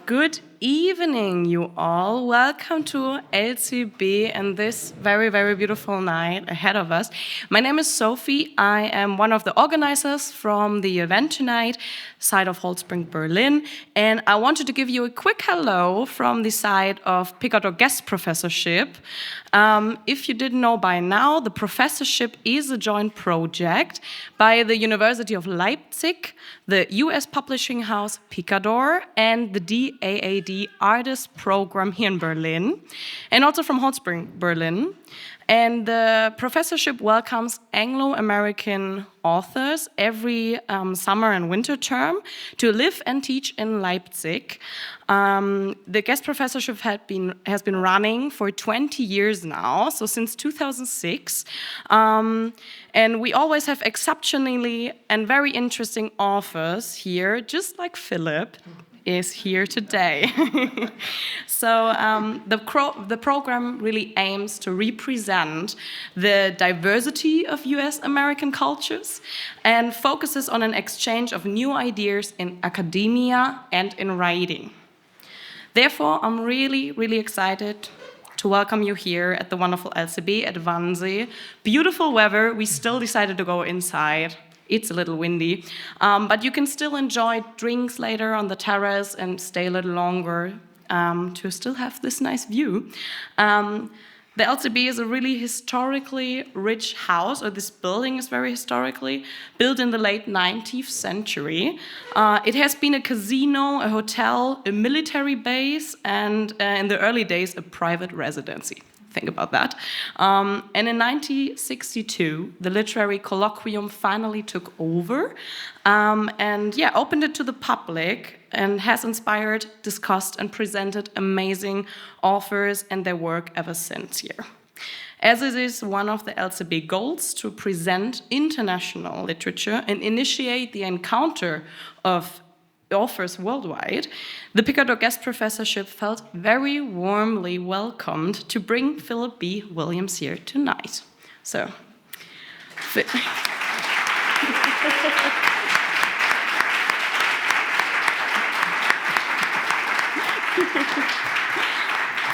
Good evening, you all. Welcome to LCB and this very, very beautiful night ahead of us. My name is Sophie. I am one of the organizers from the event tonight, side of Holzbring, Berlin. And I wanted to give you a quick hello from the side of Picador guest professorship. If you didn't know by now, the professorship is a joint project by the University of Leipzig, the US publishing house Picador, and the DAAD Artist Program here in Berlin, and also from Holzbring, Berlin. And the professorship welcomes Anglo-American authors every summer and winter term to live and teach in Leipzig. The guest professorship has been running for 20 years now, so since 2006. And we always have exceptionally and very interesting authors here, just like Phillip is here today. So the program really aims to represent the diversity of US American cultures and focuses on an exchange of new ideas in academia and in writing. Therefore, I'm really, really excited to welcome you here at the wonderful LCB at Wannsee. Beautiful weather, we still decided to go inside. It's a little windy, but you can still enjoy drinks later on the terrace and stay a little longer to still have this nice view. The LCB is a really historically rich house, or this building is very historically, built in the late 19th century. It has been a casino, a hotel, a military base, and in the early days, a private residency. Think about that. And in 1962, the Literary Colloquium finally took over and opened it to the public and has inspired, discussed, and presented amazing authors and their work ever since here. As it is one of the LCB goals to present international literature and initiate the encounter of authors worldwide, the Picador guest professorship felt very warmly welcomed to bring Phillip B. Williams here tonight. So,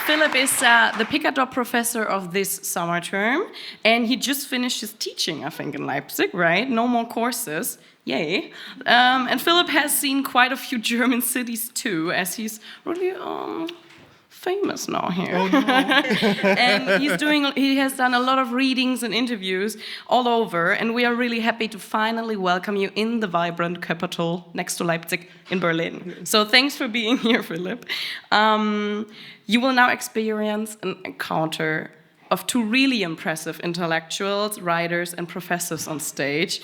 Phillip is the Picador professor of this summer term, and he just finished his teaching, I think, in Leipzig, right? No more courses. Yay. And Phillip has seen quite a few German cities too, as he's really famous now here. Oh, no. And he has done a lot of readings and interviews all over, and we are really happy to finally welcome you in the vibrant capital next to Leipzig in Berlin. So thanks for being here, Phillip. You will now experience an encounter of two really impressive intellectuals, writers, and professors on stage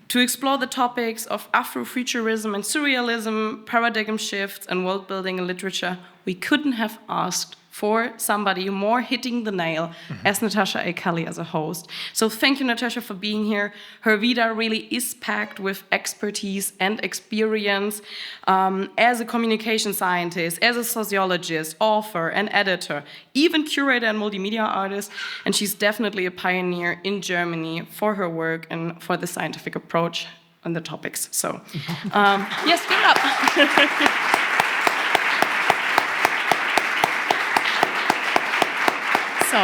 to explore the topics of Afro-Futurism and Surrealism, paradigm shifts, and world-building in literature. We couldn't have asked for somebody more hitting the nail as Natasha A. as a host. So thank you, Natasha, for being here. Her vita really is packed with expertise and experience as a communication scientist, as a sociologist, author, and editor, even curator and multimedia artist. And she's definitely a pioneer in Germany for her work and for the scientific approach on the topics. So, yes, give it up. So,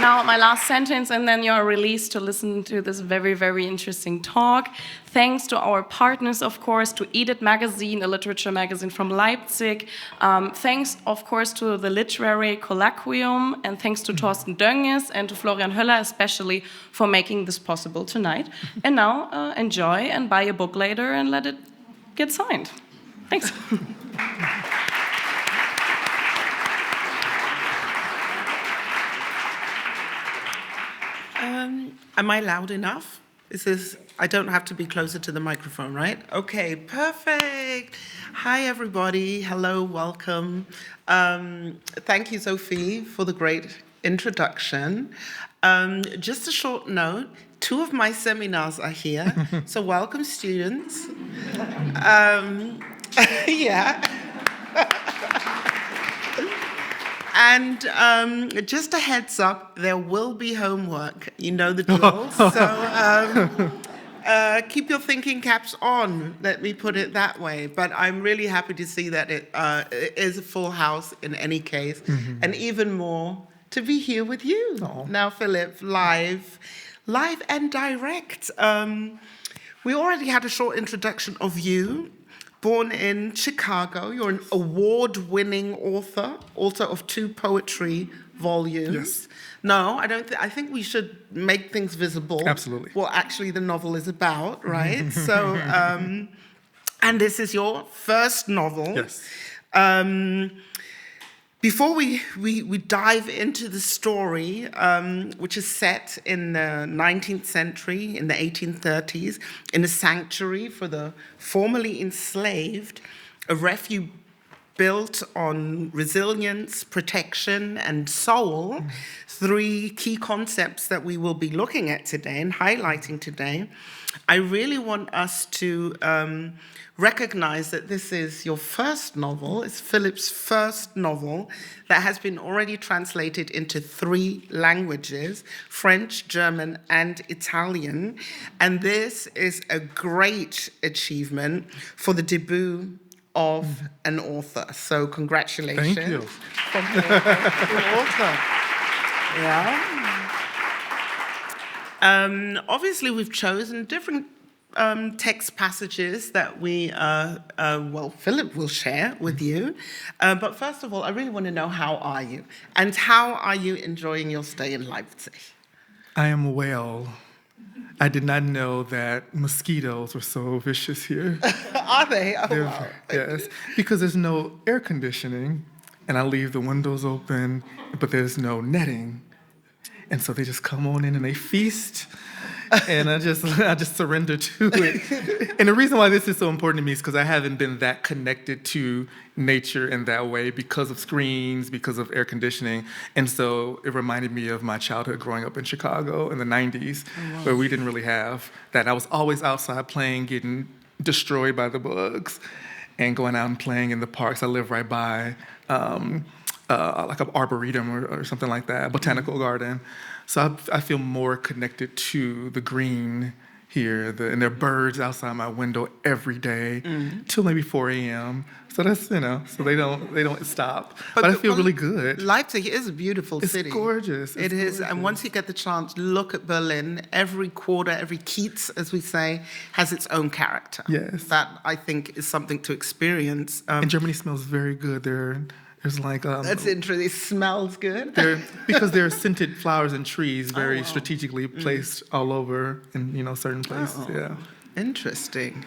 now my last sentence, and then you're released to listen to this very, very interesting talk. Thanks to our partners, of course, to Edith Magazine, a literature magazine from Leipzig. Thanks, of course, to the Literary Colloquium, and thanks to Thorsten Dönges and to Florian Höller, especially for making this possible tonight. And now, enjoy and buy a book later and let it get signed. Thanks. Am I loud enough? I don't have to be closer to the microphone, right? Okay, perfect. Hi, everybody. Hello, welcome. Thank you, Sophie, for the great introduction. Just a short note, 2 of my seminars are here, so welcome, students. Yeah. And just a heads up, there will be homework. You know the drill. So Keep your thinking caps on, let me put it that way. But I'm really happy to see that it is a full house in any case, and even more to be here with you. Now, Phillip, live and direct. We already had a short introduction of you. Born in Chicago, you're an award-winning author of 2 poetry volumes. Yes. No, I don't. I think we should make things visible. Absolutely. What actually the novel is about, right? So, and this is your first novel. Yes. Before we dive into the story, which is set in the 19th century, in the 1830s, in a sanctuary for the formerly enslaved, a refuge built on resilience, protection, and soul, 3 key concepts that we will be looking at today and highlighting today. I really want us to recognize that this is your first novel. It's Phillip's first novel that has been already translated into 3 languages, French, German, and Italian. And this is a great achievement for the debut of an author. So congratulations. Thank you. From the author. Yeah. Obviously, we've chosen different text passages that Phillip will share with you. But first of all, I really want to know, how are you? And how are you enjoying your stay in Leipzig? I am well. I did not know that mosquitoes were so vicious here. Are they? Oh, wow. Yes, because there's no air conditioning, and I leave the windows open, but there's no netting. And so they just come on in and they feast, and I just surrender to it. And the reason why this is so important to me is because I haven't been that connected to nature in that way because of screens, because of air conditioning. And so it reminded me of my childhood growing up in Chicago in the 90s, where we didn't really have that. I was always outside playing, getting destroyed by the bugs, and going out and playing in the parks. I live right by like an arboretum or something like that, a botanical garden. So I feel more connected to the green here, and there are birds outside my window every day till maybe 4 a.m. So that's, so they don't stop. But I feel really good. Leipzig is a beautiful city. It's gorgeous. It is, and once you get the chance, look at Berlin. Every quarter, every Kiez, as we say, has its own character. Yes. That, I think, is something to experience. And Germany smells very good. There's like that's interesting. It smells good. Because there are scented flowers and trees very strategically placed all over in certain places. Yeah. Interesting.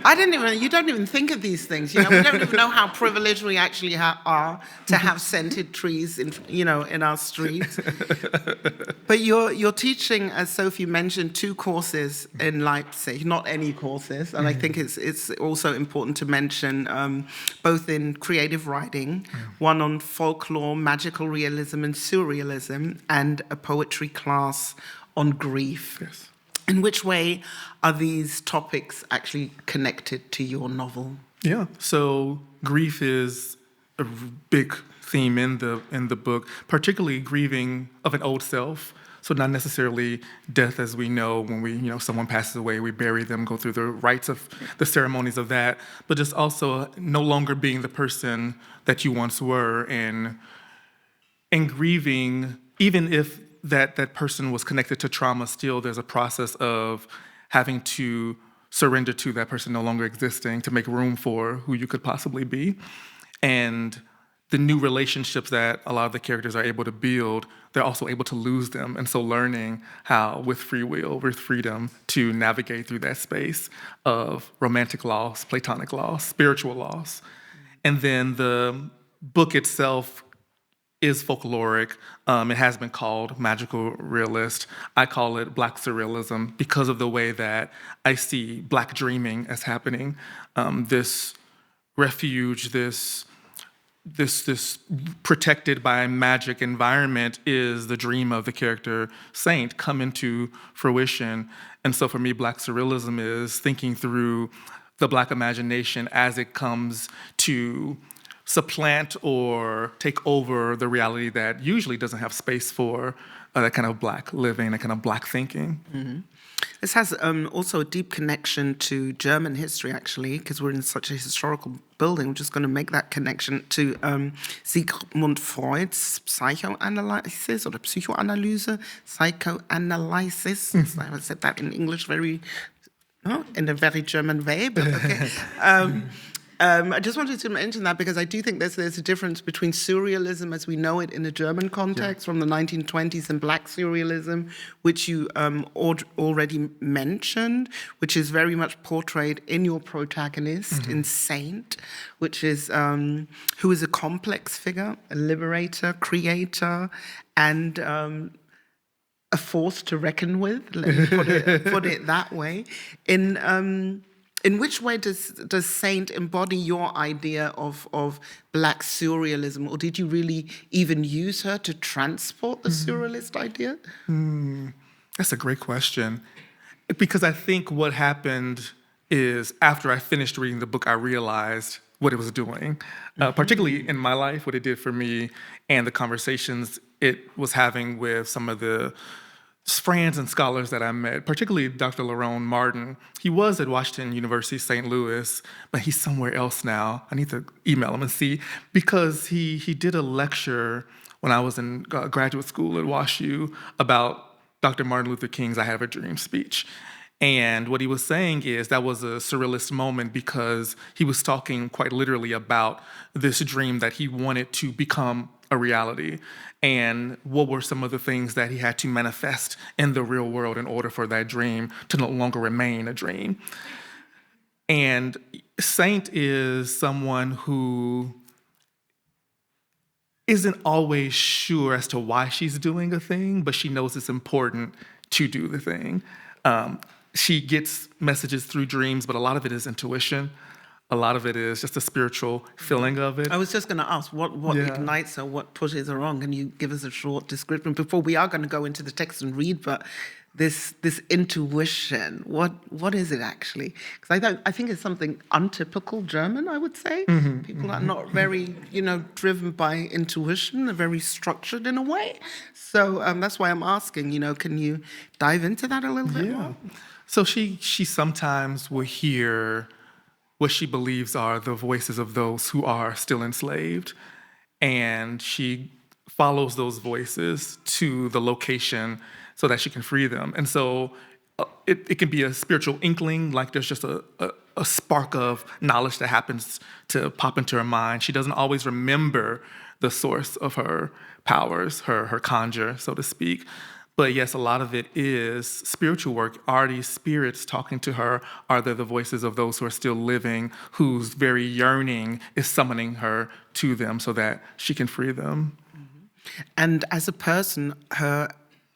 You don't even think of these things. We don't even know how privileged we actually are to have scented trees in our streets. But you're teaching, as Sophie mentioned, 2 courses in Leipzig, not any courses. And I think it's also important to mention both in creative writing, one on folklore, magical realism, and surrealism, and a poetry class on grief. Yes. In which way are these topics actually connected to your novel? Yeah, so grief is a big theme in the book, particularly grieving of an old self. So not necessarily death as we know when someone passes away, we bury them, go through the rites of the ceremonies of that, but just also no longer being the person that you once were, and grieving, even if that person was connected to trauma, still there's a process of having to surrender to that person no longer existing to make room for who you could possibly be. And the new relationships that a lot of the characters are able to build, they're also able to lose them. And so learning how, with free will, with freedom, to navigate through that space of romantic loss, platonic loss, spiritual loss. And then the book itself is folkloric. It has been called magical realist. I call it Black surrealism because of the way that I see Black dreaming as happening. This refuge, this protected by magic environment is the dream of the character Saint come into fruition. And so for me, Black surrealism is thinking through the Black imagination as it comes to supplant or take over the reality that usually doesn't have space for that kind of Black living, that kind of Black thinking. Mm-hmm. This has also a deep connection to German history, actually, because we're in such a historical building. We're just going to make that connection to Sigmund Freud's psychoanalysis or the psychoanalyse, psychoanalysis. I haven't said that in English in a very German way, but okay. I just wanted to mention that because I do think there's a difference between surrealism as we know it in a German context from the 1920s and Black surrealism, which you already mentioned, which is very much portrayed in your protagonist, in Saint, which is who is a complex figure, a liberator, creator, and a force to reckon with. Let me put it that way. In which way does Saint embody your idea of Black surrealism, or did you really even use her to transport the surrealist idea? That's a great question. Because I think what happened is after I finished reading the book, I realized what it was doing, particularly in my life, what it did for me, and the conversations it was having with some of the friends and scholars that I met, particularly Dr. Lerone Martin. He was at Washington University, St. Louis, but he's somewhere else now. I need to email him and see, because he did a lecture when I was in graduate school at WashU about Dr. Martin Luther King's I Have a Dream speech. And what he was saying is that was a surrealist moment because he was talking quite literally about this dream that he wanted to become a reality, and what were some of the things that he had to manifest in the real world in order for that dream to no longer remain a dream. And Saint is someone who isn't always sure as to why she's doing a thing, but she knows it's important to do the thing. She gets messages through dreams, but a lot of it is intuition. A lot of it is just a spiritual feeling of it. I was just going to ask, what ignites her, what pushes her on? Can you give us a short description before we are going to go into the text and read? But this intuition, what is it actually? Because I think it's something untypical German, I would say. People are not very, driven by intuition. They're very structured in a way. So that's why I'm asking, can you dive into that a little bit more? So she sometimes will hear what she believes are the voices of those who are still enslaved. And she follows those voices to the location so that she can free them. And so it can be a spiritual inkling, like there's just a spark of knowledge that happens to pop into her mind. She doesn't always remember the source of her powers, her conjure, so to speak. But yes, a lot of it is spiritual work. Are these spirits talking to her? Are they the voices of those who are still living, whose very yearning is summoning her to them so that she can free them? And as a person, her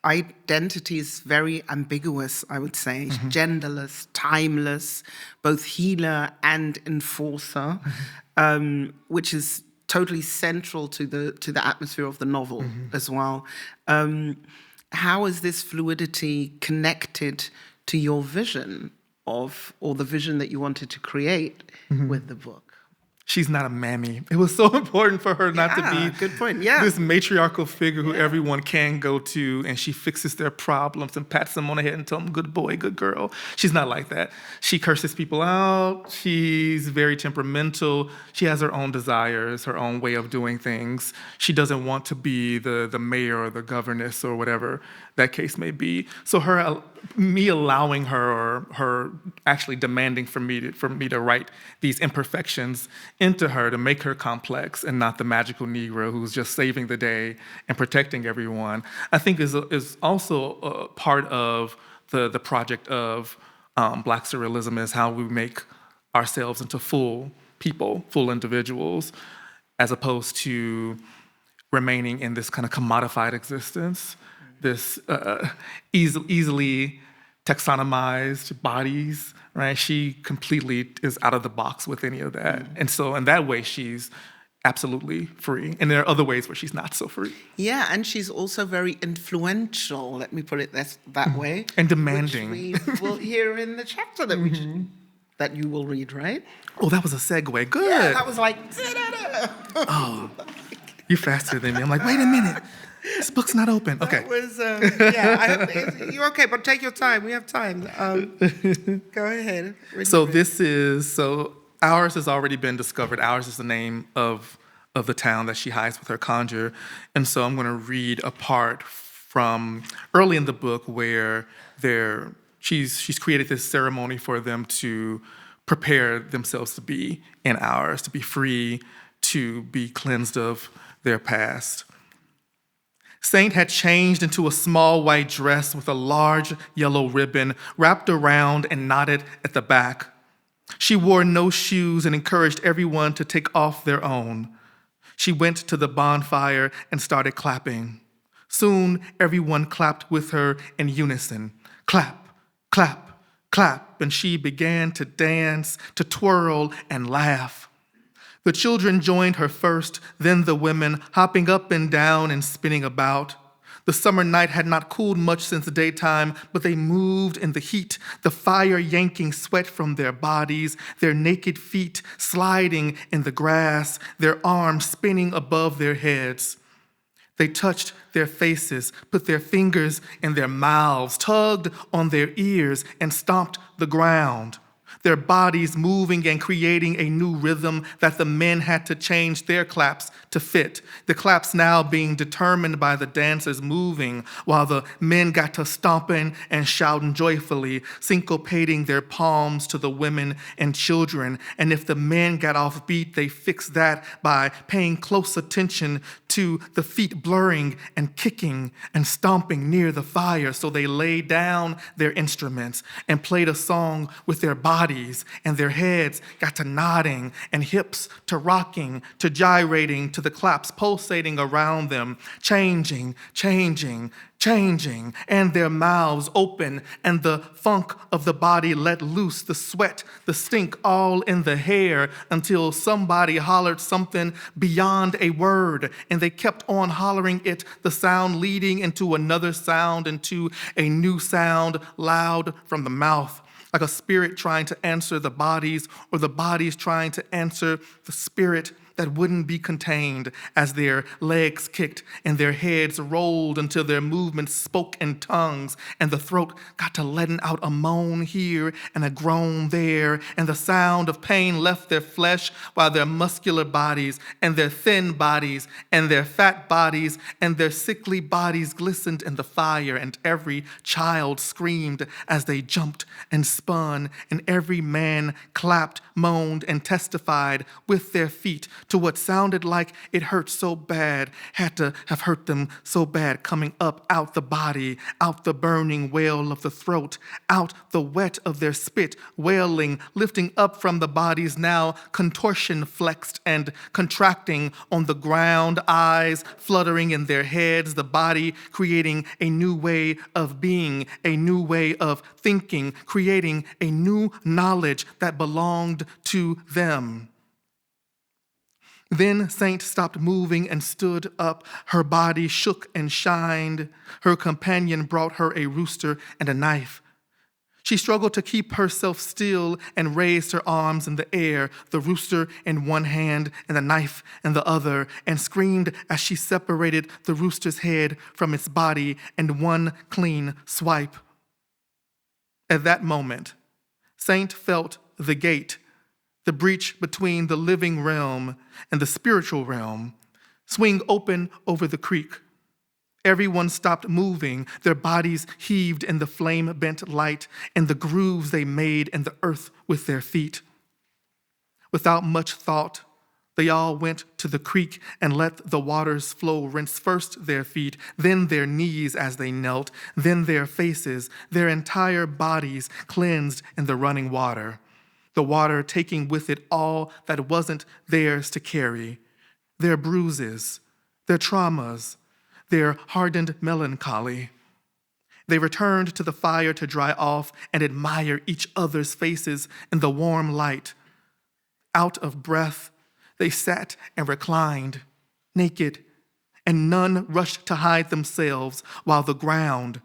identity is very ambiguous, I would say. Genderless, timeless, both healer and enforcer, which is totally central to the atmosphere of the novel as well. How is this fluidity connected to your vision or the vision that you wanted to create with the book? She's not a mammy. It was so important for her not to be good point. This matriarchal figure who everyone can go to, and she fixes their problems and pats them on the head and tells them, good boy, good girl. She's not like that. She curses people out. She's very temperamental. She has her own desires, her own way of doing things. She doesn't want to be the mayor or the governess or whatever that case may be. So me allowing her, or her actually demanding for me to write these imperfections into her to make her complex and not the magical Negro who's just saving the day and protecting everyone, I think is also a part of the project of Black Surrealism, is how we make ourselves into full people, full individuals, as opposed to remaining in this kind of commodified existence, this easily taxonomized bodies, right? She completely is out of the box with any of that. And so in that way, she's absolutely free. And there are other ways where she's not so free. Yeah, and she's also very influential, let me put it that way. And demanding. Which we will hear in the chapter that that you will read, right? Oh, that was a segue. Good. Yeah, that was like... You faster than me. I'm like, wait a minute. This book's not open. Okay. That was, you're okay, but take your time. We have time. Go ahead. Ours has already been discovered. Ours is the name of the town that she hides with her conjure. And so I'm going to read a part from early in the book where she's created this ceremony for them to prepare themselves to be in ours, to be free, to be cleansed of their past. Saint had changed into a small white dress with a large yellow ribbon wrapped around and knotted at the back. She wore no shoes and encouraged everyone to take off their own. She went to the bonfire and started clapping. Soon, everyone clapped with her in unison. Clap, clap, clap, and she began to dance, to twirl and laugh. The children joined her first, then the women, hopping up and down and spinning about. The summer night had not cooled much since the daytime, but they moved in the heat, the fire yanking sweat from their bodies, their naked feet sliding in the grass, their arms spinning above their heads. They touched their faces, put their fingers in their mouths, tugged on their ears, and stomped the ground. Their bodies moving and creating a new rhythm that the men had to change their claps to fit. The claps now being determined by the dancers moving, while the men got to stomping and shouting joyfully, syncopating their palms to the women and children. And if the men got off beat, they fixed that by paying close attention to the feet blurring and kicking and stomping near the fire. So they laid down their instruments and played a song with their bodies, and their heads got to nodding and hips to rocking, to gyrating, to the claps pulsating around them, changing, changing, changing, and their mouths open, and the funk of the body let loose, the sweat, the stink all in the hair, until somebody hollered something beyond a word, and they kept on hollering it, the sound leading into another sound, into a new sound, loud from the mouth, like a spirit trying to answer the bodies, or the bodies trying to answer the spirit that wouldn't be contained, as their legs kicked and their heads rolled until their movements spoke in tongues, and the throat got to letting out a moan here and a groan there, and the sound of pain left their flesh, while their muscular bodies and their thin bodies and their fat bodies and their sickly bodies glistened in the fire, and every child screamed as they jumped and spun, and every man clapped, moaned, and testified with their feet to what sounded like it hurt so bad, had to have hurt them so bad, coming up out the body, out the burning wail of the throat, out the wet of their spit, wailing, lifting up from the bodies now, contortion flexed and contracting on the ground, eyes fluttering in their heads, the body creating a new way of being, a new way of thinking, creating a new knowledge that belonged to them. Then Saint stopped moving and stood up. Her body shook and shined. Her companion brought her a rooster and a knife. She struggled to keep herself still and raised her arms in the air, the rooster in one hand and the knife in the other, and screamed as she separated the rooster's head from its body in one clean swipe. At that moment, Saint felt the gate, the breach between the living realm and the spiritual realm, swing open over the creek. Everyone stopped moving. Their bodies heaved in the flame-bent light and the grooves they made in the earth with their feet. Without much thought, they all went to the creek and let the waters flow, rinse first their feet, then their knees as they knelt, then their faces, their entire bodies cleansed in the running water. The water taking with it all that wasn't theirs to carry, their bruises, their traumas, their hardened melancholy. They returned to the fire to dry off and admire each other's faces in the warm light. Out of breath, they sat and reclined, naked, and none rushed to hide themselves, while the ground,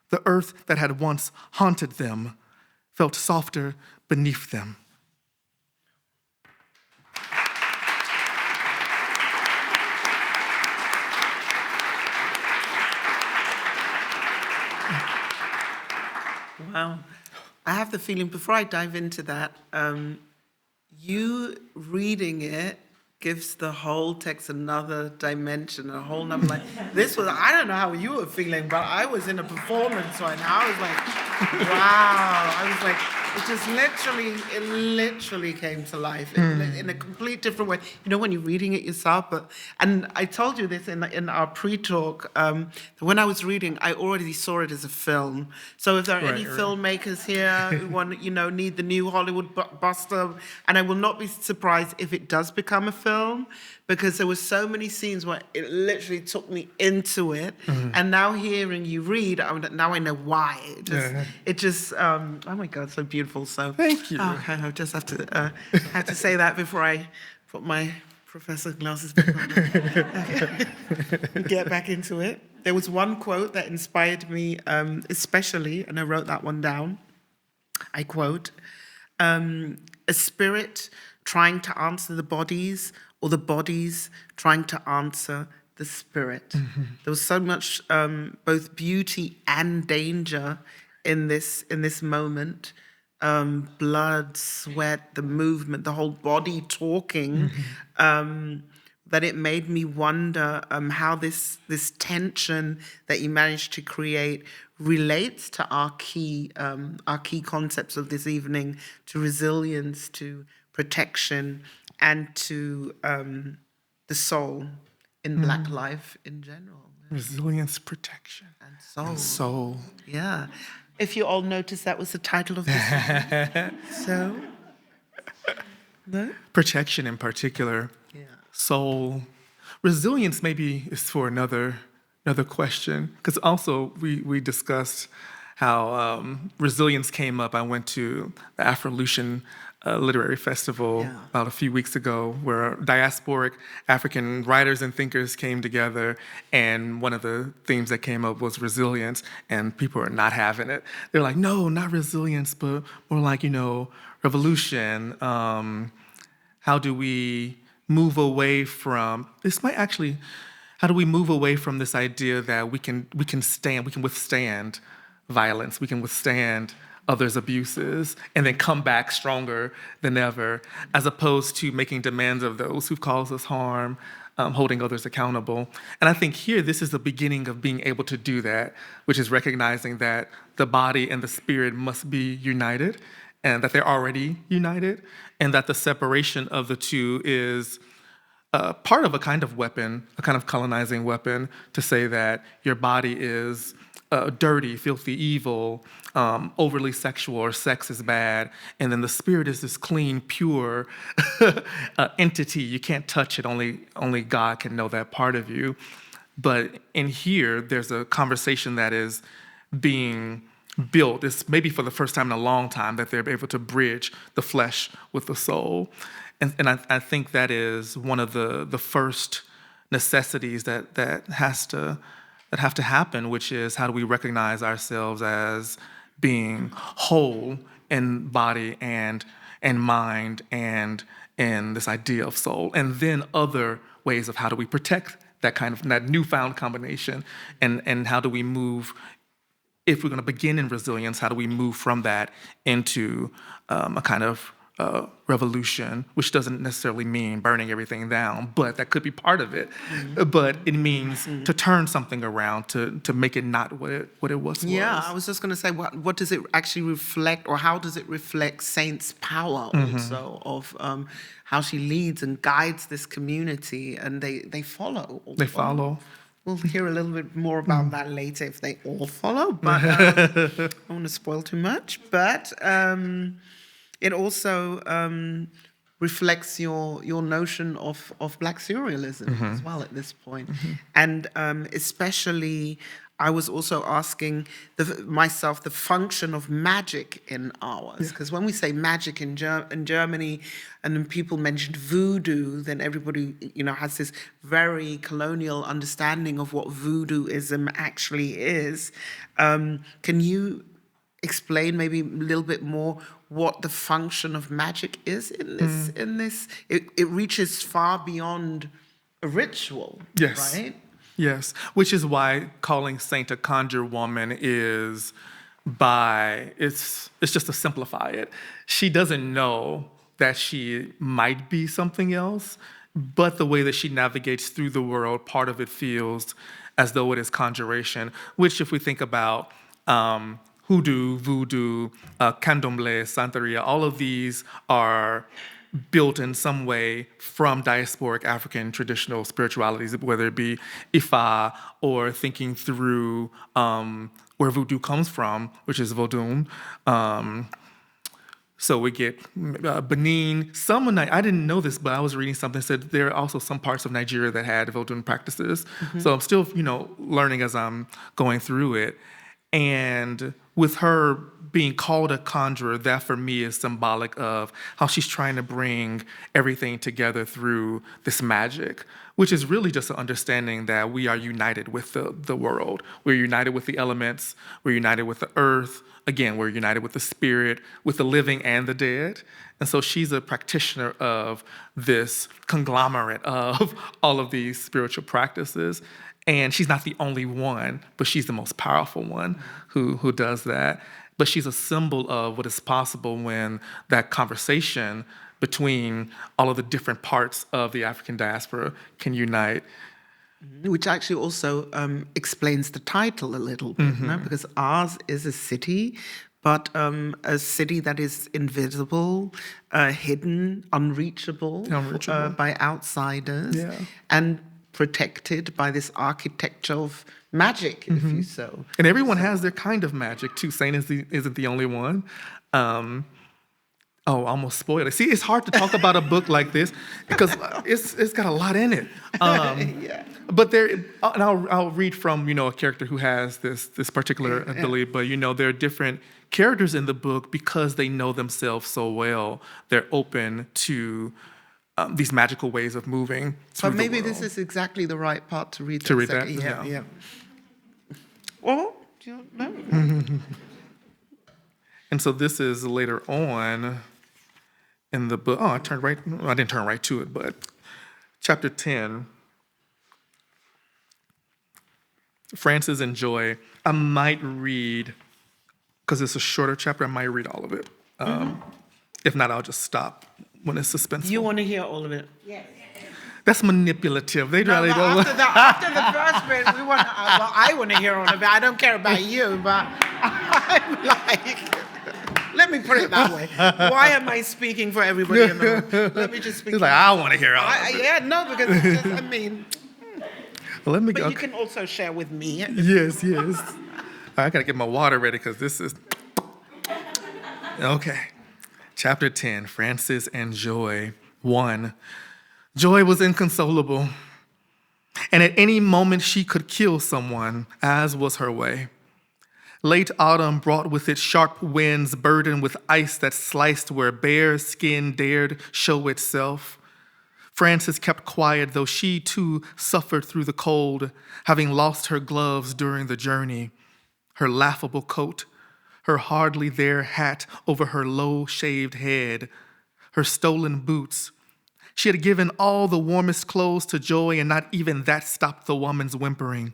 the earth that had once haunted them, felt softer beneath them. Wow. I have the feeling, before I dive into that, you reading it gives the whole text another dimension, a whole number. Like, this was, I don't know how you were feeling, but I was in a performance right now. I was like, wow. I was like, it literally came to life in a complete different way. You know, when you're reading it yourself, and I told you this in our pre-talk, when I was reading, I already saw it as a film. So if there are any filmmakers here who want, need the new Hollywood buster, and I will not be surprised if it does become a film, because there were so many scenes where it literally took me into it. And now hearing you read, now I know why. It just oh my God, so beautiful. So thank you. Okay, I just have to say that before I put my professor glasses back on. Get back into it. There was one quote that inspired me especially, and I wrote that one down. I quote, "A spirit trying to answer the bodies, or the bodies trying to answer the spirit." There was so much both beauty and danger in this moment. Blood, sweat, the movement, the whole body talking, that it made me wonder how this tension that you managed to create relates to our key concepts of this evening, to resilience, to protection, and to the soul in Black life in general. Resilience, protection, And soul. Yeah. If you all noticed, that was the title of this. So, no? Protection in particular. Yeah. Soul. Resilience maybe is for another question, because also we discussed how resilience came up. I went to the Afro-Lucian Literary Festival about a few weeks ago, where diasporic African writers and thinkers came together, and one of the themes that came up was resilience, and people are not having it. They're like, no, not resilience, but more like, revolution. How do we move away from, how do we move away from this idea that we can withstand violence, we can withstand others' abuses, and then come back stronger than ever, as opposed to making demands of those who've caused us harm, holding others accountable. And I think here, this is the beginning of being able to do that, which is recognizing that the body and the spirit must be united, and that they're already united, and that the separation of the two is part of a kind of weapon, a kind of colonizing weapon, to say that your body is dirty, filthy, evil, overly sexual, or sex is bad, and then the spirit is this clean, pure entity. You can't touch it. Only God can know that part of you. But in here, there's a conversation that is being built. It's maybe for the first time in a long time that they're able to bridge the flesh with the soul. And I think that is one of the first necessities that have to happen, which is, how do we recognize ourselves as being whole in body and mind and in this idea of soul, and then other ways of how do we protect that newfound combination, and how do we move, if we're going to begin in resilience, how do we move from that into a kind of revolution, which doesn't necessarily mean burning everything down, but that could be part of it. But it means to turn something around, to make it not what it was. Yeah, I was just going to say, what does it actually reflect, or how does it reflect Saint's power also of how she leads and guides this community, and they follow. They follow. We'll hear a little bit more about that later, if they all follow, but I don't want to spoil too much. But it also reflects your notion of Black surrealism as well at this point. And especially, I was also asking myself the function of magic in ours. Because when we say magic in Germany, and then people mentioned voodoo, then everybody has this very colonial understanding of what voodooism actually is. Can you explain maybe a little bit more what the function of magic is in this? It reaches far beyond a ritual, right? Yes, which is why calling Saint a conjure woman is by it's just to simplify it. She doesn't know that she might be something else, but the way that she navigates through the world, part of it feels as though it is conjuration, which if we think about hoodoo, voodoo, candomblé, santeria, all of these are built in some way from diasporic African traditional spiritualities, whether it be Ifa or thinking through where voodoo comes from, which is Vodun. So we get Benin. I didn't know this, but I was reading something that said there are also some parts of Nigeria that had Vodun practices. So I'm still, learning as I'm going through it. And with her being called a conjurer, that for me is symbolic of how she's trying to bring everything together through this magic, which is really just an understanding that we are united with the world. We're united with the elements. We're united with the earth. Again, we're united with the spirit, with the living and the dead. And so she's a practitioner of this conglomerate of all of these spiritual practices. And she's not the only one, but she's the most powerful one who does that. But she's a symbol of what is possible when that conversation between all of the different parts of the African diaspora can unite. Which actually also explains the title a little bit, because ours is a city, but a city that is invisible, hidden, unreachable. By outsiders, and protected by this architecture of magic, if you so. And everyone has their kind of magic too. Saint isn't the only one. I almost spoiled it. See, it's hard to talk about a book like this because it's got a lot in it. But there, and I'll read from a character who has this particular ability. But there are different characters in the book because they know themselves so well. They're open to these magical ways of moving through But maybe the world. this is exactly the right part to read. To read that? Yeah. Well, do you know? And so this is later on in the book. I didn't turn right to it, but chapter 10, Frances and Joy. I might read, because it's a shorter chapter, I might read all of it. If not, I'll just stop when it's suspenseful. You want to hear all of it? Yes. That's manipulative. They really don't. After the first bit, I want to hear all of it. I don't care about you, but I'm like, let me put it that way. Why am I speaking for everybody in the room? Let me just speak. He's like, I want to hear all of it. Yeah, no, because it's just, Well, let me but go. you can also share with me. Yes. I got to get my water ready because this is... Okay. Chapter 10, Frances and Joy. 1. Joy was inconsolable, and at any moment she could kill someone, as was her way. Late autumn brought with it sharp winds burdened with ice that sliced where bare skin dared show itself. Frances kept quiet, though she too suffered through the cold, having lost her gloves during the journey, her laughable coat, her hardly there hat over her low-shaved head, her stolen boots. She had given all the warmest clothes to Joy, and not even that stopped the woman's whimpering.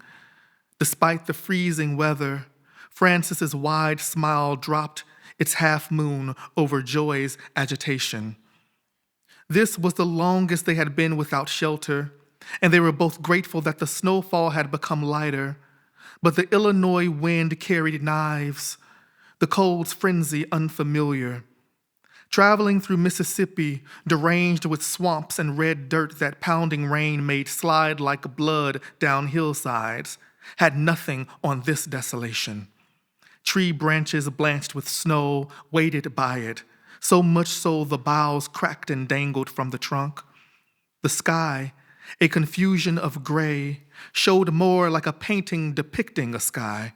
Despite the freezing weather, Frances's wide smile dropped its half-moon over Joy's agitation. This was the longest they had been without shelter, and they were both grateful that the snowfall had become lighter. But the Illinois wind carried knives, the cold's frenzy unfamiliar. Traveling through Mississippi, deranged with swamps and red dirt that pounding rain made slide like blood down hillsides, had nothing on this desolation. Tree branches blanched with snow weighted by it, so much so the boughs cracked and dangled from the trunk. The sky, a confusion of gray, showed more like a painting depicting a sky.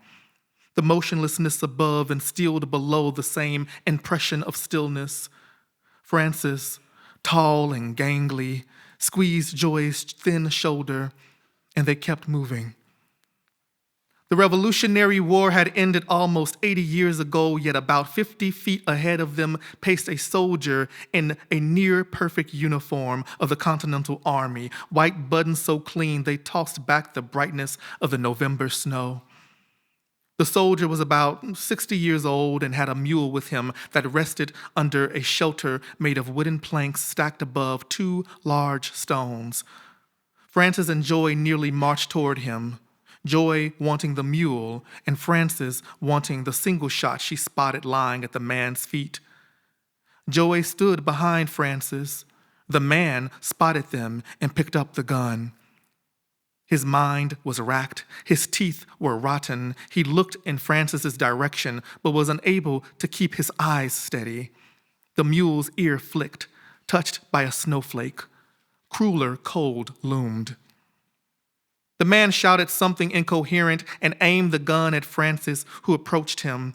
The motionlessness above instilled below the same impression of stillness. Frances, tall and gangly, squeezed Joy's thin shoulder, and they kept moving. The Revolutionary War had ended almost 80 years ago, yet about 50 feet ahead of them paced a soldier in a near-perfect uniform of the Continental Army, white buttons so clean they tossed back the brightness of the November snow. The soldier was about 60 years old and had a mule with him that rested under a shelter made of wooden planks stacked above 2 large stones. Frances and Joy nearly marched toward him, Joy wanting the mule and Frances wanting the single shot she spotted lying at the man's feet. Joy stood behind Frances. The man spotted them and picked up the gun. His mind was racked. His teeth were rotten. He looked in Frances's direction, but was unable to keep his eyes steady. The mule's ear flicked, touched by a snowflake. Crueler cold loomed. The man shouted something incoherent and aimed the gun at Frances, who approached him.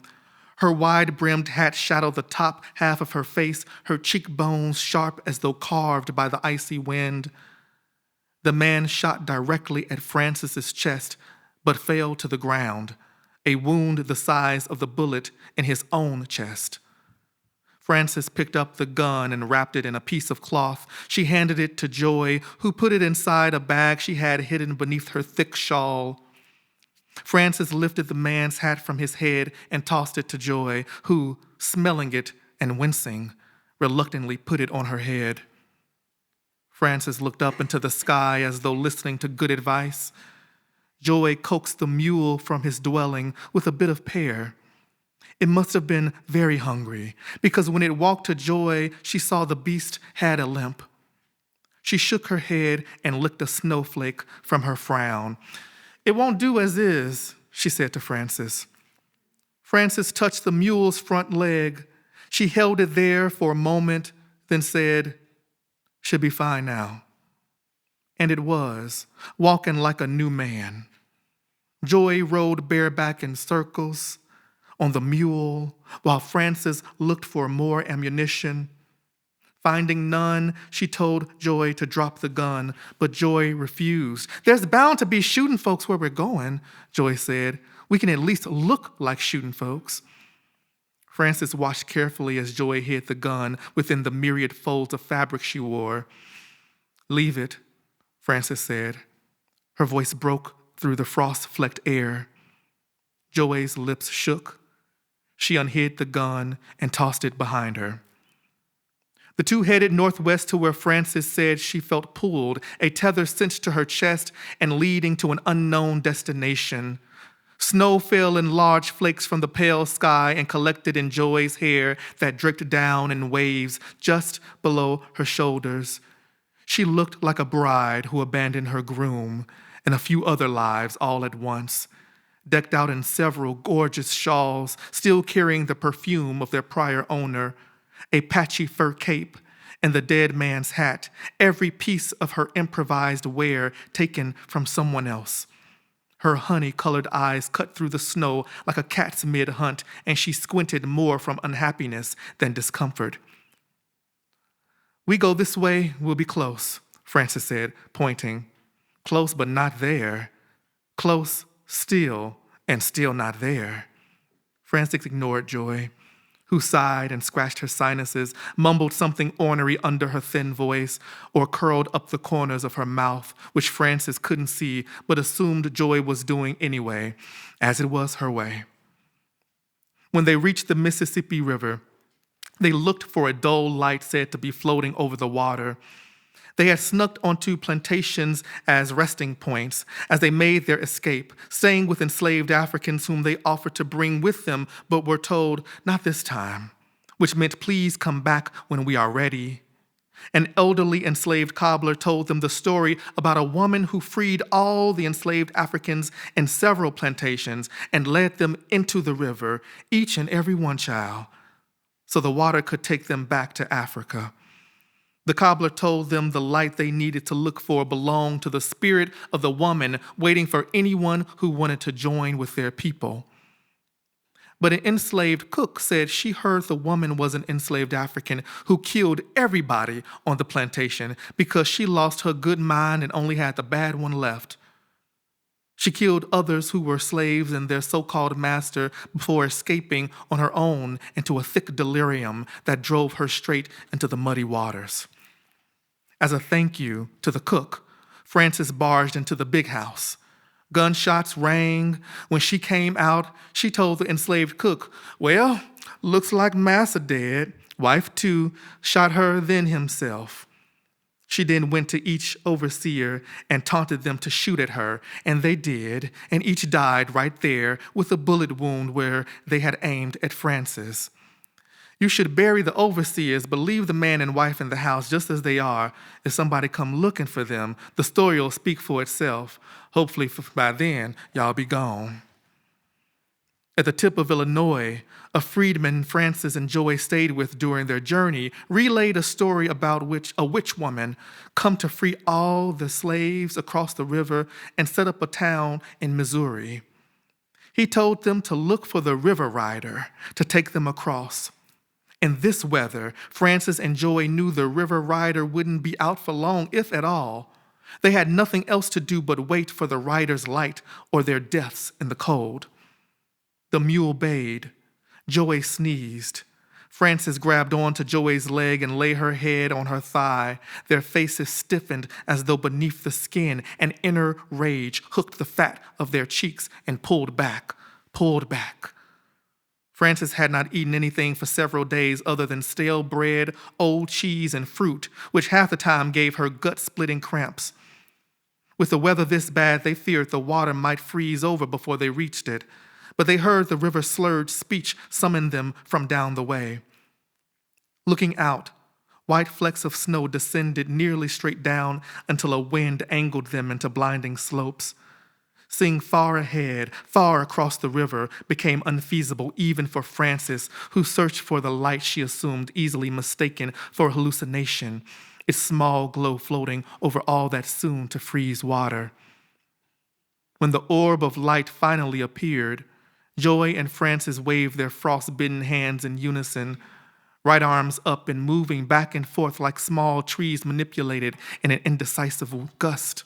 Her wide-brimmed hat shadowed the top half of her face, her cheekbones sharp as though carved by the icy wind. The man shot directly at Frances's chest, but fell to the ground, a wound the size of the bullet in his own chest. Frances picked up the gun and wrapped it in a piece of cloth. She handed it to Joy, who put it inside a bag she had hidden beneath her thick shawl. Frances lifted the man's hat from his head and tossed it to Joy, who, smelling it and wincing, reluctantly put it on her head. Frances looked up into the sky as though listening to good advice. Joy coaxed the mule from his dwelling with a bit of pear. It must have been very hungry, because when it walked to Joy, she saw the beast had a limp. She shook her head and licked a snowflake from her frown. "It won't do as is," she said to Frances. Frances touched the mule's front leg. She held it there for a moment, then said, "Should be fine now." And it was, walking like a new man. Joy rode bareback in circles on the mule, while Frances looked for more ammunition. Finding none, she told Joy to drop the gun, but Joy refused. "There's bound to be shooting folks where we're going," Joy said. "We can at least look like shooting folks." Frances watched carefully as Joy hid the gun within the myriad folds of fabric she wore. "Leave it," Frances said. Her voice broke through the frost-flecked air. Joy's lips shook. She unhid the gun and tossed it behind her. The two headed northwest to where Frances said she felt pulled, a tether cinched to her chest and leading to an unknown destination. Snow fell in large flakes from the pale sky and collected in Joy's hair that dripped down in waves just below her shoulders. She looked like a bride who abandoned her groom and a few other lives all at once, decked out in several gorgeous shawls, still carrying the perfume of their prior owner, a patchy fur cape, and the dead man's hat, every piece of her improvised wear taken from someone else. Her honey-colored eyes cut through the snow like a cat's mid-hunt, and she squinted more from unhappiness than discomfort. "We go this way, we'll be close," Frances said, pointing. "Close but not there. Close still, and still not there." Frances ignored Joy, who sighed and scratched her sinuses, mumbled something ornery under her thin voice, or curled up the corners of her mouth, which Frances couldn't see but assumed Joy was doing anyway, as it was her way. When they reached the Mississippi River, they looked for a dull light said to be floating over the water. They had snuck onto plantations as resting points as they made their escape, staying with enslaved Africans whom they offered to bring with them, but were told, "Not this time," which meant, "Please come back when we are ready." An elderly enslaved cobbler told them the story about a woman who freed all the enslaved Africans in several plantations and led them into the river, each and every one child, so the water could take them back to Africa. The cobbler told them the light they needed to look for belonged to the spirit of the woman waiting for anyone who wanted to join with their people. But an enslaved cook said she heard the woman was an enslaved African who killed everybody on the plantation because she lost her good mind and only had the bad one left. She killed others who were slaves and their so-called master before escaping on her own into a thick delirium that drove her straight into the muddy waters. As a thank you to the cook, Frances barged into the big house. Gunshots rang. When she came out, she told the enslaved cook, "Well, looks like Massa dead. Wife too, shot her then himself." She then went to each overseer and taunted them to shoot at her, and they did, and each died right there with a bullet wound where they had aimed at Francis. You should bury the overseers, but leave the man and wife in the house just as they are. If somebody come looking for them, the story will speak for itself. Hopefully by then, y'all be gone. At the tip of Illinois, a freedman Francis and Joy stayed with during their journey relayed a story about which a witch woman come to free all the slaves across the river and set up a town in Missouri. He told them to look for the river rider to take them across. In this weather, Francis and Joy knew the river rider wouldn't be out for long, if at all. They had nothing else to do but wait for the rider's light or their deaths in the cold. The mule bayed. Joy sneezed. Francis grabbed onto Joy's leg and lay her head on her thigh. Their faces stiffened as though beneath the skin an inner rage hooked the fat of their cheeks and pulled back. Francis had not eaten anything for several days other than stale bread, old cheese, and fruit, which half the time gave her gut-splitting cramps. With the weather this bad, they feared the water might freeze over before they reached it, but they heard the river's slurred speech summon them from down the way. Looking out, white flecks of snow descended nearly straight down until a wind angled them into blinding slopes. Seeing far ahead, far across the river, became unfeasible even for Francis, who searched for the light she assumed easily mistaken for hallucination, its small glow floating over all that soon to freeze water. When the orb of light finally appeared, Joy and Francis waved their frost-bitten hands in unison, right arms up and moving back and forth like small trees manipulated in an indecisive gust.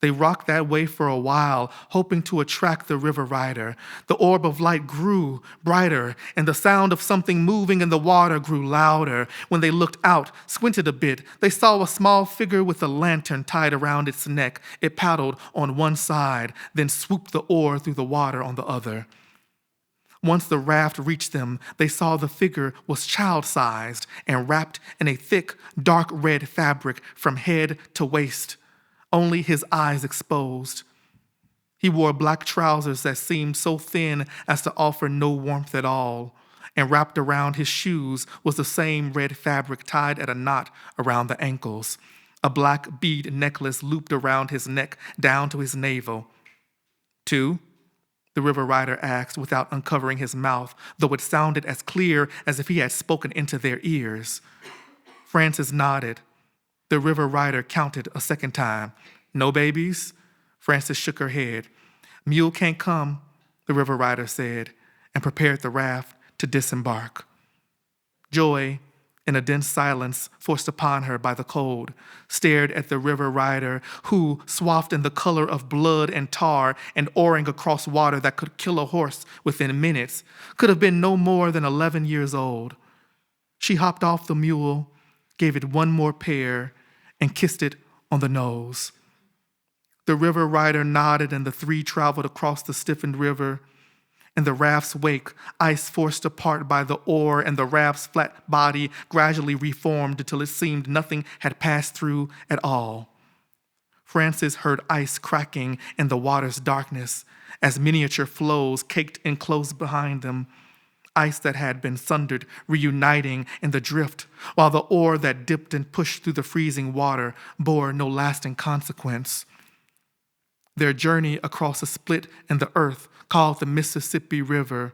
They rocked that way for a while, hoping to attract the river rider. The orb of light grew brighter, and the sound of something moving in the water grew louder. When they looked out, squinted a bit, they saw a small figure with a lantern tied around its neck. It paddled on one side, then swooped the oar through the water on the other. Once the raft reached them, they saw the figure was child-sized and wrapped in a thick, dark red fabric from head to waist, only his eyes exposed. He wore black trousers that seemed so thin as to offer no warmth at all, and wrapped around his shoes was the same red fabric tied at a knot around the ankles. A black bead necklace looped around his neck down to his navel. "Two?" the river rider asked without uncovering his mouth, though it sounded as clear as if he had spoken into their ears. Francis nodded. The river rider counted a second time. "No babies?" Francis shook her head. "Mule can't come," the river rider said, and prepared the raft to disembark. Joy, in a dense silence forced upon her by the cold, stared at the river rider who, swathed in the color of blood and tar and oaring across water that could kill a horse within minutes, could have been no more than 11 years old. She hopped off the mule, gave it one more pear, and kissed it on the nose. The river rider nodded, and the three traveled across the stiffened river. In the raft's wake, ice forced apart by the oar and the raft's flat body gradually reformed until it seemed nothing had passed through at all. Francis heard ice cracking in the water's darkness as miniature floes caked in close behind them, ice that had been sundered reuniting in the drift, while the oar that dipped and pushed through the freezing water bore no lasting consequence. Their journey across a split in the earth called the Mississippi River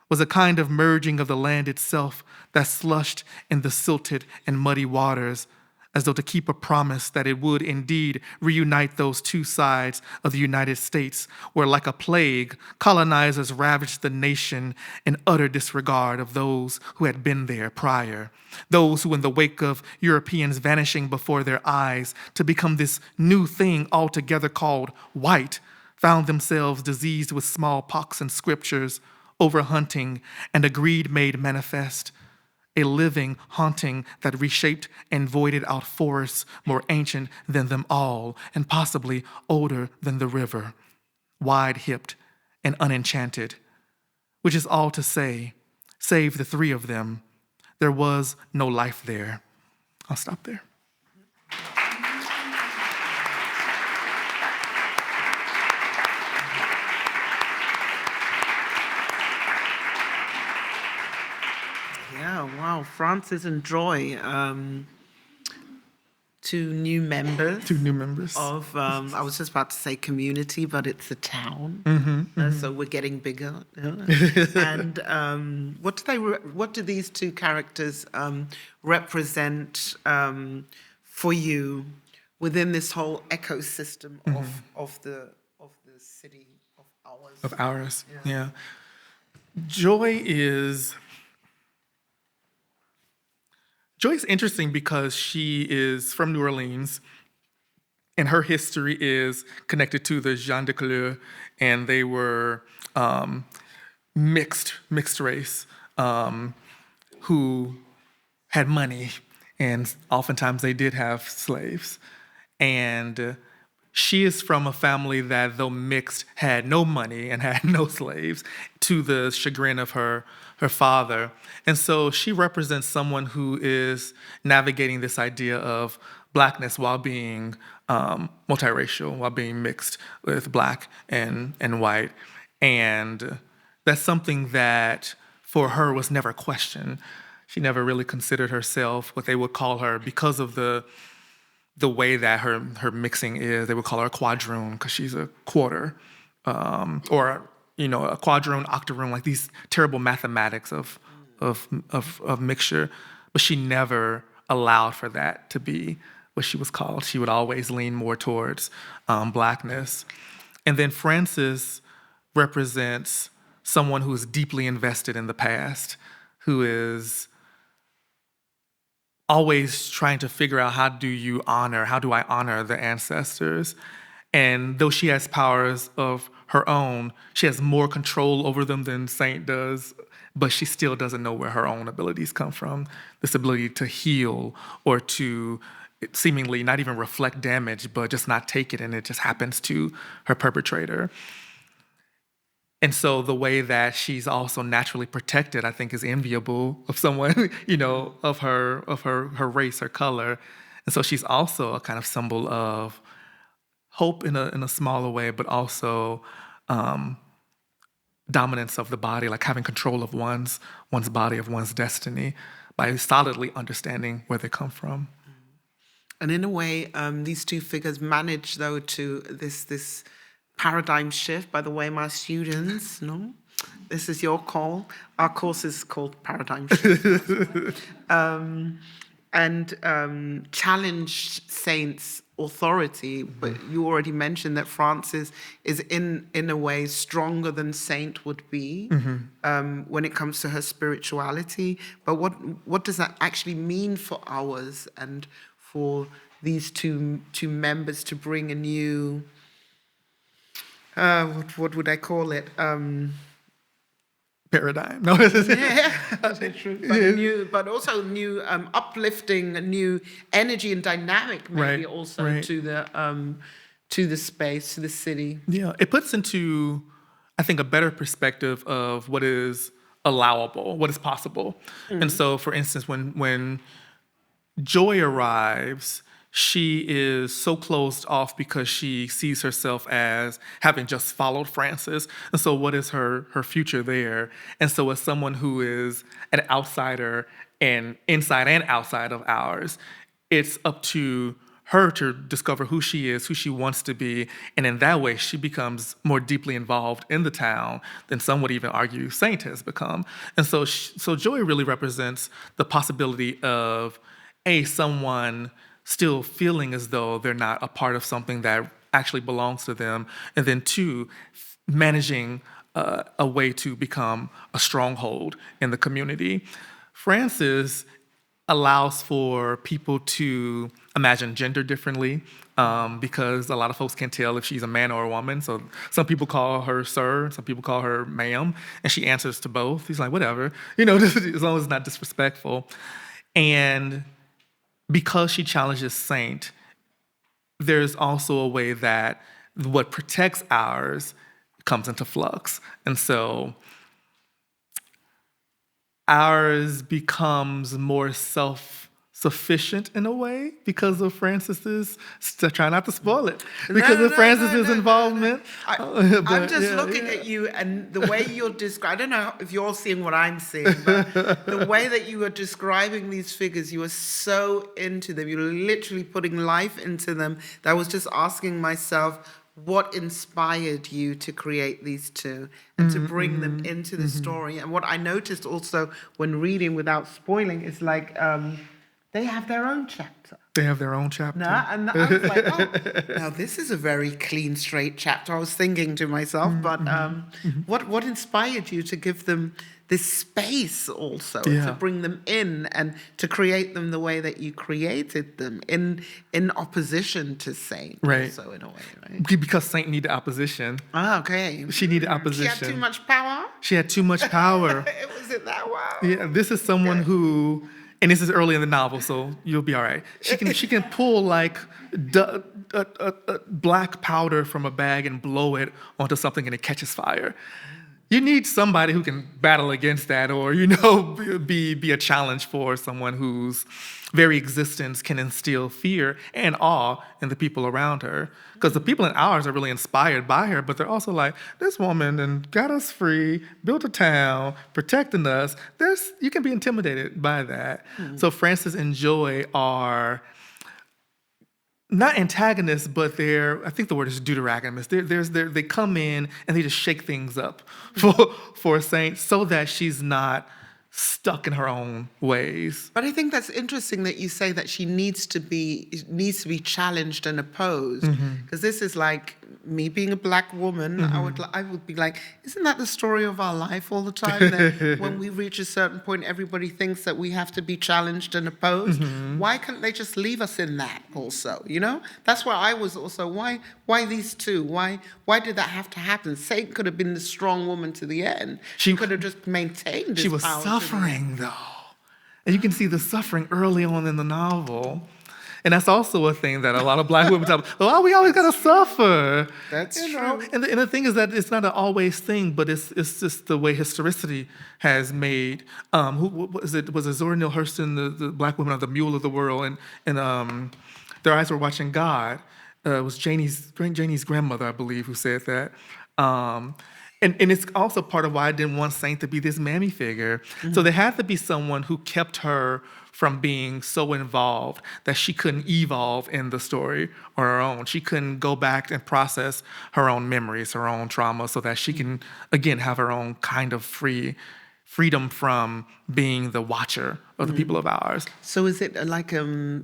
was a kind of merging of the land itself that slushed in the silted and muddy waters, as though to keep a promise that it would indeed reunite those two sides of the United States, where like a plague, colonizers ravaged the nation in utter disregard of those who had been there prior, those who in the wake of Europeans vanishing before their eyes to become this new thing altogether called white, found themselves diseased with smallpox and scriptures, overhunting, and a greed made manifest, a living haunting that reshaped and voided out forests more ancient than them all, and possibly older than the river. wide-hipped, and unenchanted, which is all to say, save the three of them, there was no life there. I'll stop there. Yeah, wow, Francis and Joy, two new members. Two new members. Of, I was just about to say community, but it's a town. So we're getting bigger. And what do these two characters represent for you within this whole ecosystem of the city of ours? Of ours, yeah. Joy is interesting because she is from New Orleans, and her history is connected to the gens de couleur, and they were mixed race who had money, and oftentimes they did have slaves. And she is from a family that, though mixed, had no money and had no slaves, to the chagrin of her father. And so she represents someone who is navigating this idea of Blackness while being multiracial, while being mixed with Black and white. And that's something that for her was never questioned. She never really considered herself what they would call her, because of the way that her mixing is. They would call her a quadroon because she's a quarter, or a quadroon, octoroon, like these terrible mathematics of mixture. But she never allowed for that to be what she was called. She would always lean more towards Blackness. And then Francis represents someone who is deeply invested in the past, who is always trying to figure out how do I honor the ancestors? And though she has powers of her own, she has more control over them than Saint does, but she still doesn't know where her own abilities come from. This ability to heal, or to seemingly not even reflect damage, but just not take it, and it just happens to her perpetrator. And so the way that she's also naturally protected, I think, is enviable of someone, of her race, her color. And so she's also a kind of symbol of hope in a smaller way, but also dominance of the body, like having control of one's body, of one's destiny, by solidly understanding where they come from. And in a way, these two figures manage, though, to this paradigm shift. By the way, my students, this is your call. Our course is called Paradigm Shift. And challenged Saint's authority, but you already mentioned that Francis is in a way stronger than Saint would be when it comes to her spirituality. But what does that actually mean for ours, and for these two members to bring a new what would I call it? Paradigm. No. Yeah, that's true. But also new uplifting, new energy and dynamic, maybe also to the space, to the city. Yeah, it puts into, I think, a better perspective of what is allowable, what is possible. And so, for instance, when Joy arrives, she is so closed off because she sees herself as having just followed Francis. And so what is her future there? And so as someone who is an outsider, and inside and outside of ours, it's up to her to discover who she is, who she wants to be. And in that way, she becomes more deeply involved in the town than some would even argue Saint has become. And so Joy really represents the possibility of, someone still feeling as though they're not a part of something that actually belongs to them, and then two, managing a way to become a stronghold in the community. Francis allows for people to imagine gender differently, because a lot of folks can't tell if she's a man or a woman. So some people call her sir, some people call her ma'am, and she answers to both. He's like, whatever, as long as it's not disrespectful. And because she challenges Saint, there's also a way that what protects ours comes into flux. And so ours becomes more self-sufficient in a way because of Francis's, try not to spoil it, because of Francis's involvement. I'm just looking at you and the way you're describing, I don't know if you're seeing what I'm seeing, but the way that you are describing these figures, you are so into them. You're literally putting life into them that I was just asking myself, what inspired you to create these two and to bring them into the story? And what I noticed also when reading without spoiling is like they have their own chapter. They have their own chapter. No, and I was like, oh, now this is a very clean, straight chapter. I was thinking to myself, but what inspired you to give them this space also, to bring them in and to create them the way that you created them in opposition to Saint, also in a way, right? Because Saint needed opposition. Ah, okay. She needed opposition. She had too much power? She had too much power. It was in that wow. Yeah, this is someone who, and this is early in the novel, so you'll be all right. She can pull like black powder from a bag and blow it onto something and it catches fire. You need somebody who can battle against that, or be a challenge for someone whose very existence can instill fear and awe in the people around her. Because the people in ours are really inspired by her, but they're also like, this woman and got us free, built a town, protecting us. You can be intimidated by that. So Francis and Joy are not antagonists, but I think the word is deuteragonists. They come in and they just shake things up for Saint so that she's not stuck in her own ways. But I think that's interesting that you say that she needs to be challenged and opposed, because this is like me being a black woman. I would be like, isn't that the story of our life all the time? That when we reach a certain point, everybody thinks that we have to be challenged and opposed. Why can't they just leave us in that also? That's where I was also. Why these two? Why did that have to happen? Saint could have been the strong woman to the end. She could have just maintained. She was suffering though, and you can see the suffering early on in the novel. And that's also a thing that a lot of black women talk about. Oh, we always gotta suffer. That's true. And the thing is that it's not an always thing, but it's just the way historicity has made. Was it Zora Neale Hurston, the black woman of the Mule of the World, and their eyes were watching God. It was Janie's grandmother, I believe, who said that. And it's also part of why I didn't want Saint to be this mammy figure. So there had to be someone who kept her from being so involved that she couldn't evolve in the story on her own. She couldn't go back and process her own memories, her own trauma, so that she can, again, have her own kind of freedom from being the watcher of the people of ours. So is it like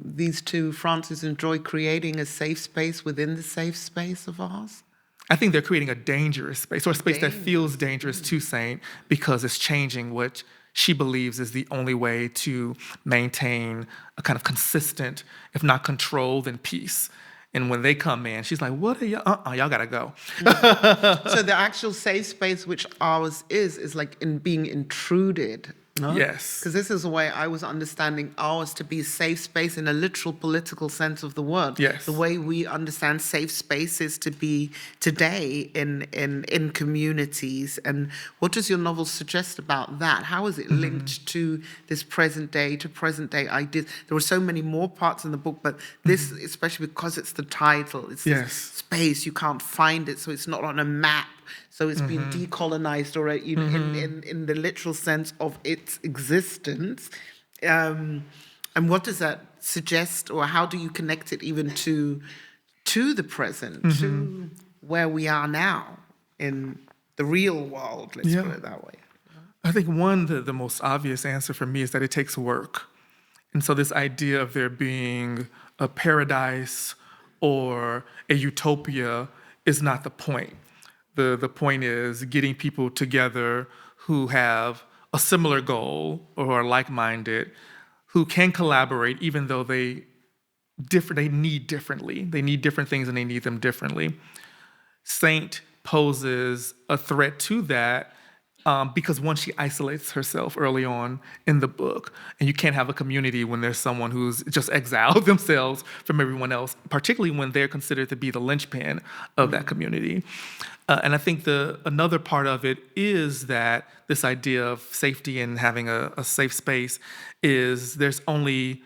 these two, Francis and Joy, creating a safe space within the safe space of ours? I think they're creating a dangerous space, or a space that feels dangerous to Saint because it's changing what she believes is the only way to maintain a kind of consistent, if not control, then peace. And when they come in, she's like, what are y'all? Y'all gotta go. So the actual safe space, which ours is like in being intruded. No? Yes. Because this is the way I was understanding ours to be a safe space in a literal political sense of the word. Yes. The way we understand safe spaces to be today in communities. And what does your novel suggest about that? How is it linked to this present day ideas? There were so many more parts in the book, but this, especially because it's the title, it's this space, you can't find it, so it's not on a map. So it's been decolonized already in the literal sense of its existence. And what does that suggest, or how do you connect it even to the present, to where we are now in the real world, let's put it that way? I think the most obvious answer for me is that it takes work. And so this idea of there being a paradise or a utopia is not the point. The point is getting people together who have a similar goal or are like-minded, who can collaborate even though they need differently. They need different things and they need them differently. Saint poses a threat to that because one, she isolates herself early on in the book, and you can't have a community when there's someone who's just exiled themselves from everyone else, particularly when they're considered to be the linchpin of that community. And I think another part of it is that this idea of safety and having a safe space is there's only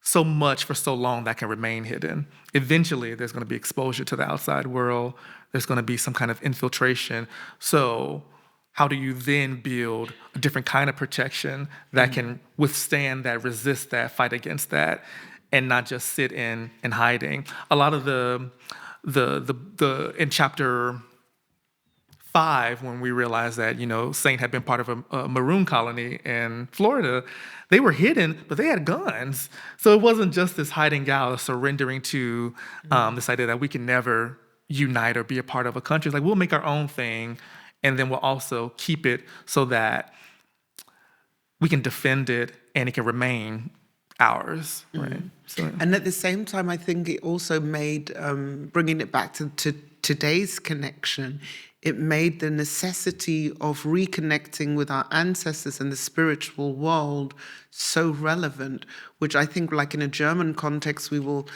so much for so long that can remain hidden. Eventually, there's going to be exposure to the outside world. There's going to be some kind of infiltration. So how do you then build a different kind of protection that can withstand that, resist that, fight against that, and not just sit in hiding? A lot of the in chapter 5, when we realized that, Saint had been part of a maroon colony in Florida, they were hidden, but they had guns. So it wasn't just this hiding out, surrendering to this idea that we can never unite or be a part of a country. It's like, we'll make our own thing, and then we'll also keep it so that we can defend it and it can remain ours, right? So, And at the same time, I think it also made, bringing it back to today's connection, it made the necessity of reconnecting with our ancestors and the spiritual world so relevant, which I think, like in a German context, we will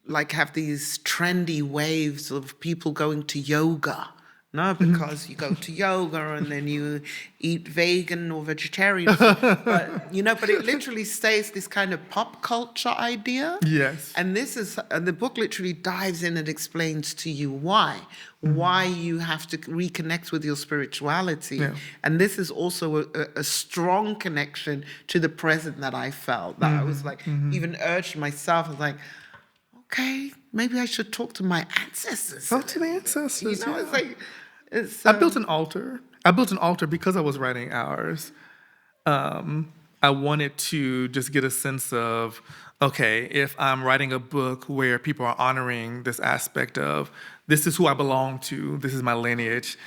like have these trendy waves of people going to yoga. No, because you go to yoga and then you eat vegan or vegetarian food. But it literally stays this kind of pop culture idea. yes. And the book literally dives in and explains to you why you have to reconnect with your spirituality. Yeah. And this is also a strong connection to the present that I felt. That I was like, even urged myself, I was like, okay, maybe I should talk to my ancestors. Talk to the ancestors. It's like, I built an altar. I built an altar because I was writing Hours. I wanted to just get a sense of, okay, if I'm writing a book where people are honoring this aspect of, this is who I belong to, this is my lineage.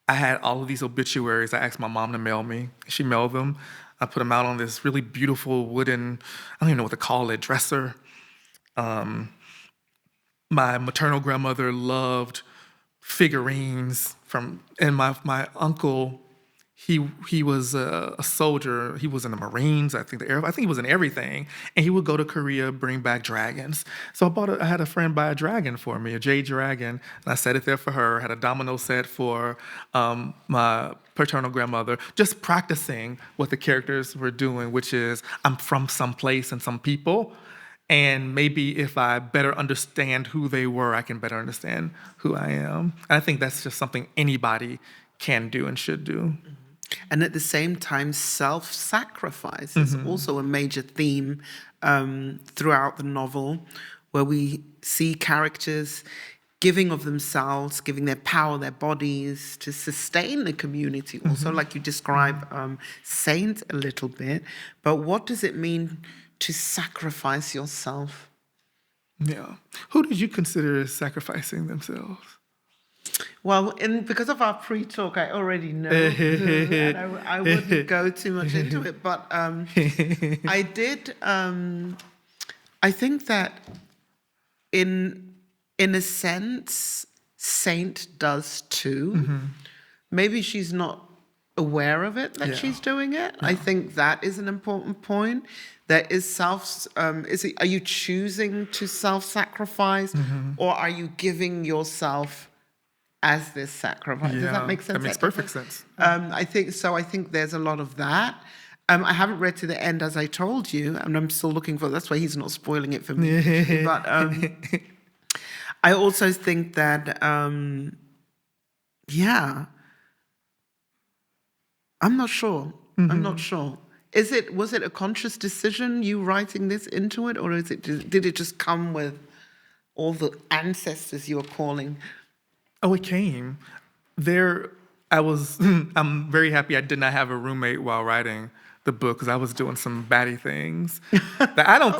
I had all of these obituaries I asked my mom to mail me. She mailed them. I put them out on this really beautiful wooden, I don't even know what to call it, dresser. My maternal grandmother loved figurines and my uncle, he was a soldier. He was in the Marines, I think he was in everything. And he would go to Korea, bring back dragons. So I had a friend buy a dragon for me, a jade dragon, and I set it there for her. I had a domino set for my paternal grandmother, just practicing what the characters were doing, which is I'm from some place and some people. And maybe if I better understand who they were, I can better understand who I am. And I think that's just something anybody can do and should do. And at the same time, self-sacrifice is also a major theme throughout the novel, where we see characters giving of themselves, giving their power, their bodies to sustain the community. Also, like you describe Saint a little bit. But what does it mean to sacrifice yourself? Yeah. Who did you consider as sacrificing themselves? Well, because of our pre-talk, I already know who, and I wouldn't go too much into it. But I did. I think that in a sense, Saint does too. Maybe she's not aware of it that she's doing it. I think that is an important point. There is are you choosing to self-sacrifice, or are you giving yourself as this sacrifice? Does that make sense? That makes perfect sense. I think so. I think there's a lot of that. I haven't read to the end, as I told you, and I'm still looking for. That's why he's not spoiling it for me. But I also think that, I'm not sure. I'm not sure. Was it a conscious decision, you writing this into it, or did it just come with all the ancestors you were calling? Oh, it came. I'm very happy I did not have a roommate while writing the book, because I was doing some batty things that I don't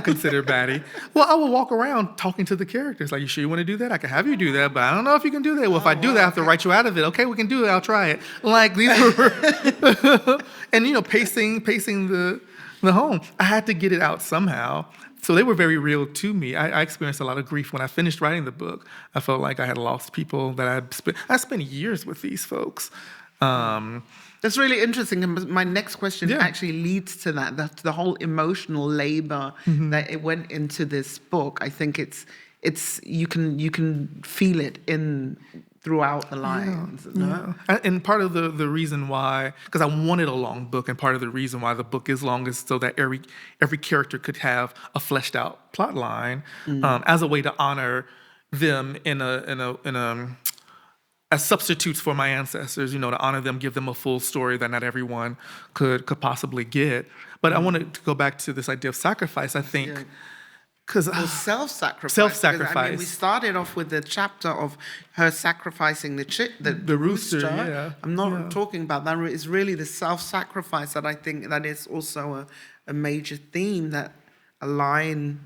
consider batty. Well, I would walk around talking to the characters, like, you sure you want to do that? I can have you do that, but I don't know if you can do that. Well, if I do that, I have to write you out of it. Okay, we can do it. I'll try it. Like, these were, and pacing the home. I had to get it out somehow. So they were very real to me. I experienced a lot of grief when I finished writing the book. I felt like I had lost people that I spent years with these folks. That's really interesting. And my next question actually leads to that. The whole emotional labor that it went into this book. I think it's you can feel it in throughout the lines. No? And part of the reason why, because I wanted a long book, and part of the reason why the book is long is so that every character could have a fleshed out plot line, as a way to honor them as substitutes for my ancestors, to honor them, give them a full story that not everyone could possibly get. But I wanted to go back to this idea of sacrifice, I think, because self-sacrifice. Self-sacrifice. I mean, we started off with the chapter of her sacrificing the rooster. rooster. Yeah. I'm not talking about that. It's really the self-sacrifice that I think that is also a major theme, that a line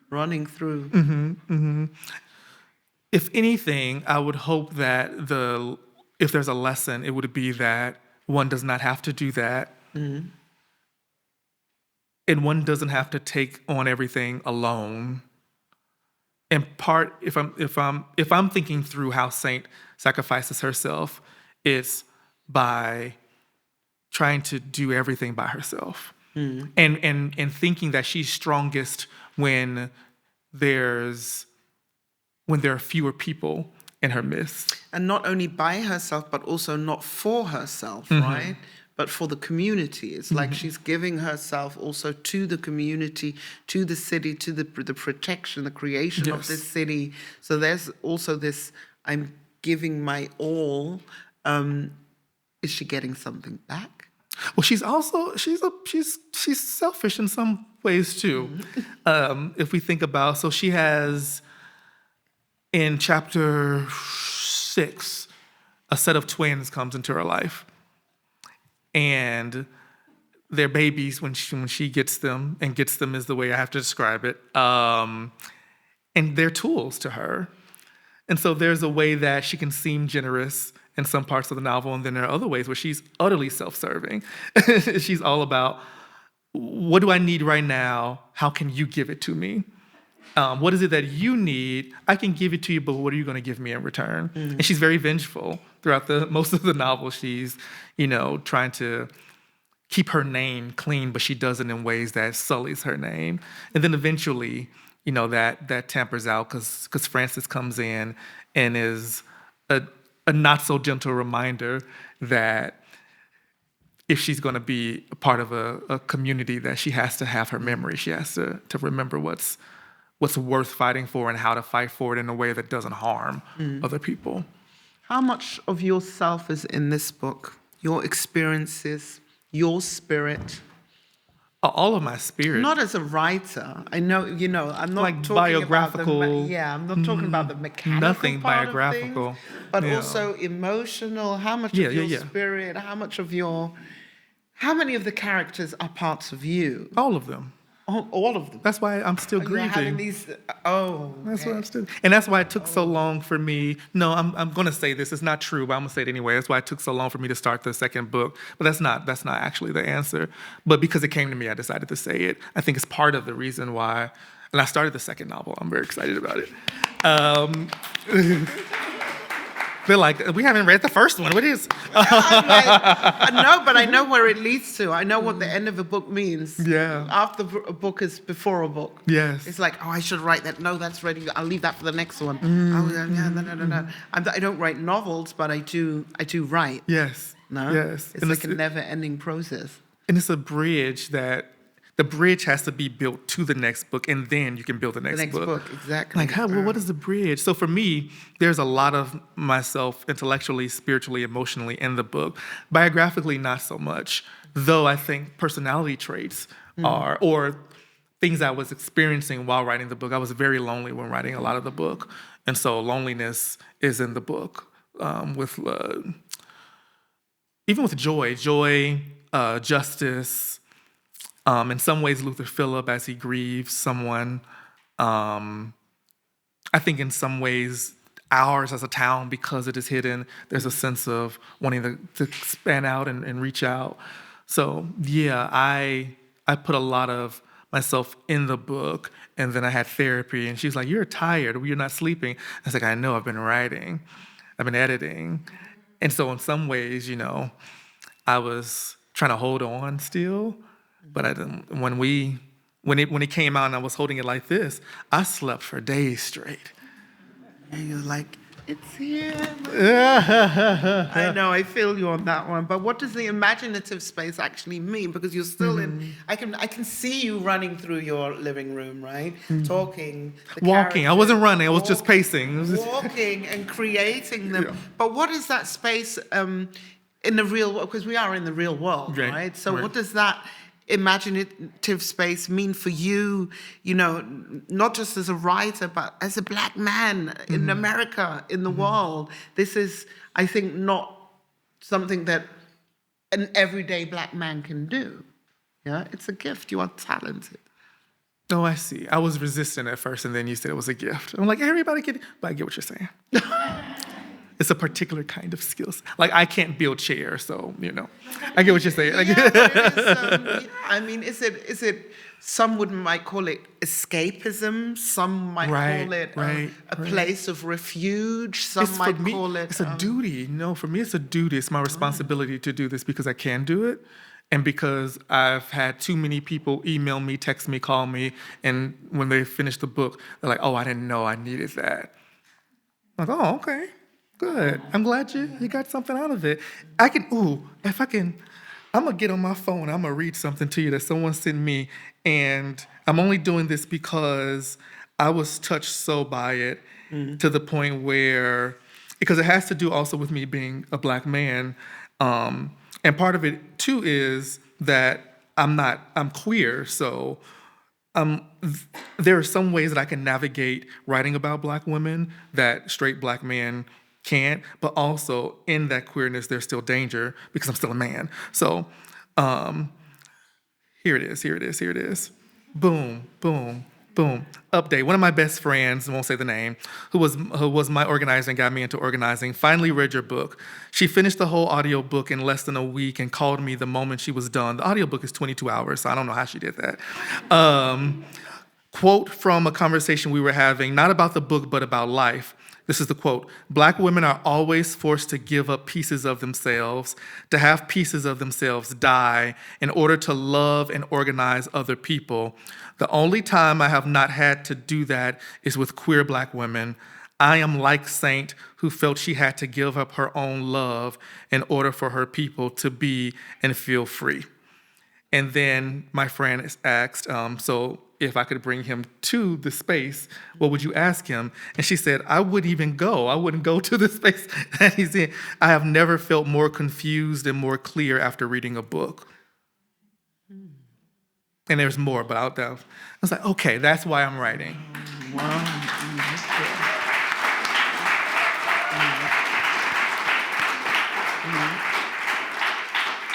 running through. If anything, I would hope that if there's a lesson, it would be that one does not have to do that. And one doesn't have to take on everything alone. In part, if I'm thinking through how Saint sacrifices herself, it's by trying to do everything by herself, and thinking that she's strongest when there are fewer people in her midst, and not only by herself, but also not for herself, right? But for the community. It's like she's giving herself also to the community, to the city, to the protection, the creation of this city. So there's also this, I'm giving my all. Is she getting something back? Well, she's also she's selfish in some ways too. If we think about, so she has in chapter 6, a set of twins comes into her life. And they're babies when she gets them, and gets them is the way I have to describe it. And they're tools to her. And so there's a way that she can seem generous in some parts of the novel, and then there are other ways where she's utterly self-serving. She's all about, what do I need right now? How can you give it to me? What is it that you need? I can give it to you, but what are you going to give me in return? And she's very vengeful throughout most of the novel. She's, trying to keep her name clean, but she does it in ways that sullies her name. And then eventually, that tampers out because Frances comes in and is a not so gentle reminder that if she's going to be a part of a community, that she has to have her memory. She has to remember what's worth fighting for and how to fight for it in a way that doesn't harm other people. How much of yourself is in this book? Your experiences, your spirit? All of my spirit. Not as a writer. I know, I'm not like talking biographical. about I'm not talking about the mechanical nothing part biographical, of things, but also emotional. How much of your spirit? How many of the characters are parts of you? All of them. All of them. That's why I'm still grieving. Having these. That's why I'm still. And that's why it took so long for me. No, I'm going to say this. It's not true, but I'm going to say it anyway. That's why it took so long for me to start the second book. But that's not actually the answer. But because it came to me, I decided to say it. I think it's part of the reason why. And I started the second novel. I'm very excited about it. They're like, we haven't read the first one. What is? No, but I know where it leads to. I know what the end of a book means. Yeah. After a book is before a book. Yes. It's like, I should write that. No, that's ready. I'll leave that for the next one. No. I don't write novels, but I do write. Yes. No. Yes. It's like a never-ending process. And it's a bridge that. The bridge has to be built to the next book, and then you can build the next book. Exactly. Like, what is the bridge? So for me, there's a lot of myself intellectually, spiritually, emotionally in the book. Biographically, not so much, though I think personality traits are, or things I was experiencing while writing the book. I was very lonely when writing a lot of the book, and so loneliness is in the book. Even with joy, justice. In some ways, Luther Phillip, as he grieves someone. I think in some ways, ours as a town, because it is hidden, there's a sense of wanting to span out and reach out. So yeah, I put a lot of myself in the book, and then I had therapy, and she's like, "You're tired, or you're not sleeping." I was like, "I know, I've been writing, I've been editing." And so in some ways, I was trying to hold on still. But when we when it came out and I was holding it like this, I slept for days straight. And you're like, it's here. I know, I feel you on that one. But what does the imaginative space actually mean? Because you're still in, I can see you running through your living room, right? Talking, Walking. I wasn't running, I was just pacing. It was just... Walking and creating them. Yeah. But what is that space in the real world? Because we are in the real world, right? So what does that imaginative space mean for you, you know, not just as a writer, but as a Black man in America, in the world? This is, I think, not something that an everyday Black man can do. Yeah, it's a gift. You are talented. Oh, I see. I was resistant at first, and then you said it was a gift. I'm like, everybody can, but I get what you're saying. It's a particular kind of skills. Like, I can't build chairs, so, you know. I get what you're saying. Yeah, but it is, I mean, is it, some might call it escapism, some might call it a place of refuge, some might call it... It's a duty. No, for me, it's a duty. It's my responsibility to do this because I can do it. And because I've had too many people email me, text me, call me, and when they finish the book, they're like, oh, I didn't know I needed that. I'm like, oh, okay. Good. I'm glad you got something out of it. I'm going to get on my phone. I'm going to read something to you that someone sent me. And I'm only doing this because I was touched so by it to the point where, because it has to do also with me being a Black man. And part of it too is that I'm queer. So there are some ways that I can navigate writing about Black women that straight Black men can't, but also in that queerness, there's still danger because I'm still a man. So here it is. Boom, boom, boom. Update. One of my best friends, I won't say the name, who was my organizer and got me into organizing, finally read your book. She finished the whole audiobook in less than a week and called me the moment she was done. The audiobook is 22 hours, so I don't know how she did that. Quote from a conversation we were having, not about the book, but about life. This is the quote. Black women are always forced to give up pieces of themselves, to have pieces of themselves die in order to love and organize other people. The only time I have not had to do that is with queer Black women. I am like Saint, who felt she had to give up her own love in order for her people to be and feel free. And then my friend is asked, so if I could bring him to the space, what would you ask him? And she said, I wouldn't even go. I wouldn't go to the space that he's in. I have never felt more confused and more clear after reading a book. And there's more, but I was like, okay, that's why I'm writing. Wow.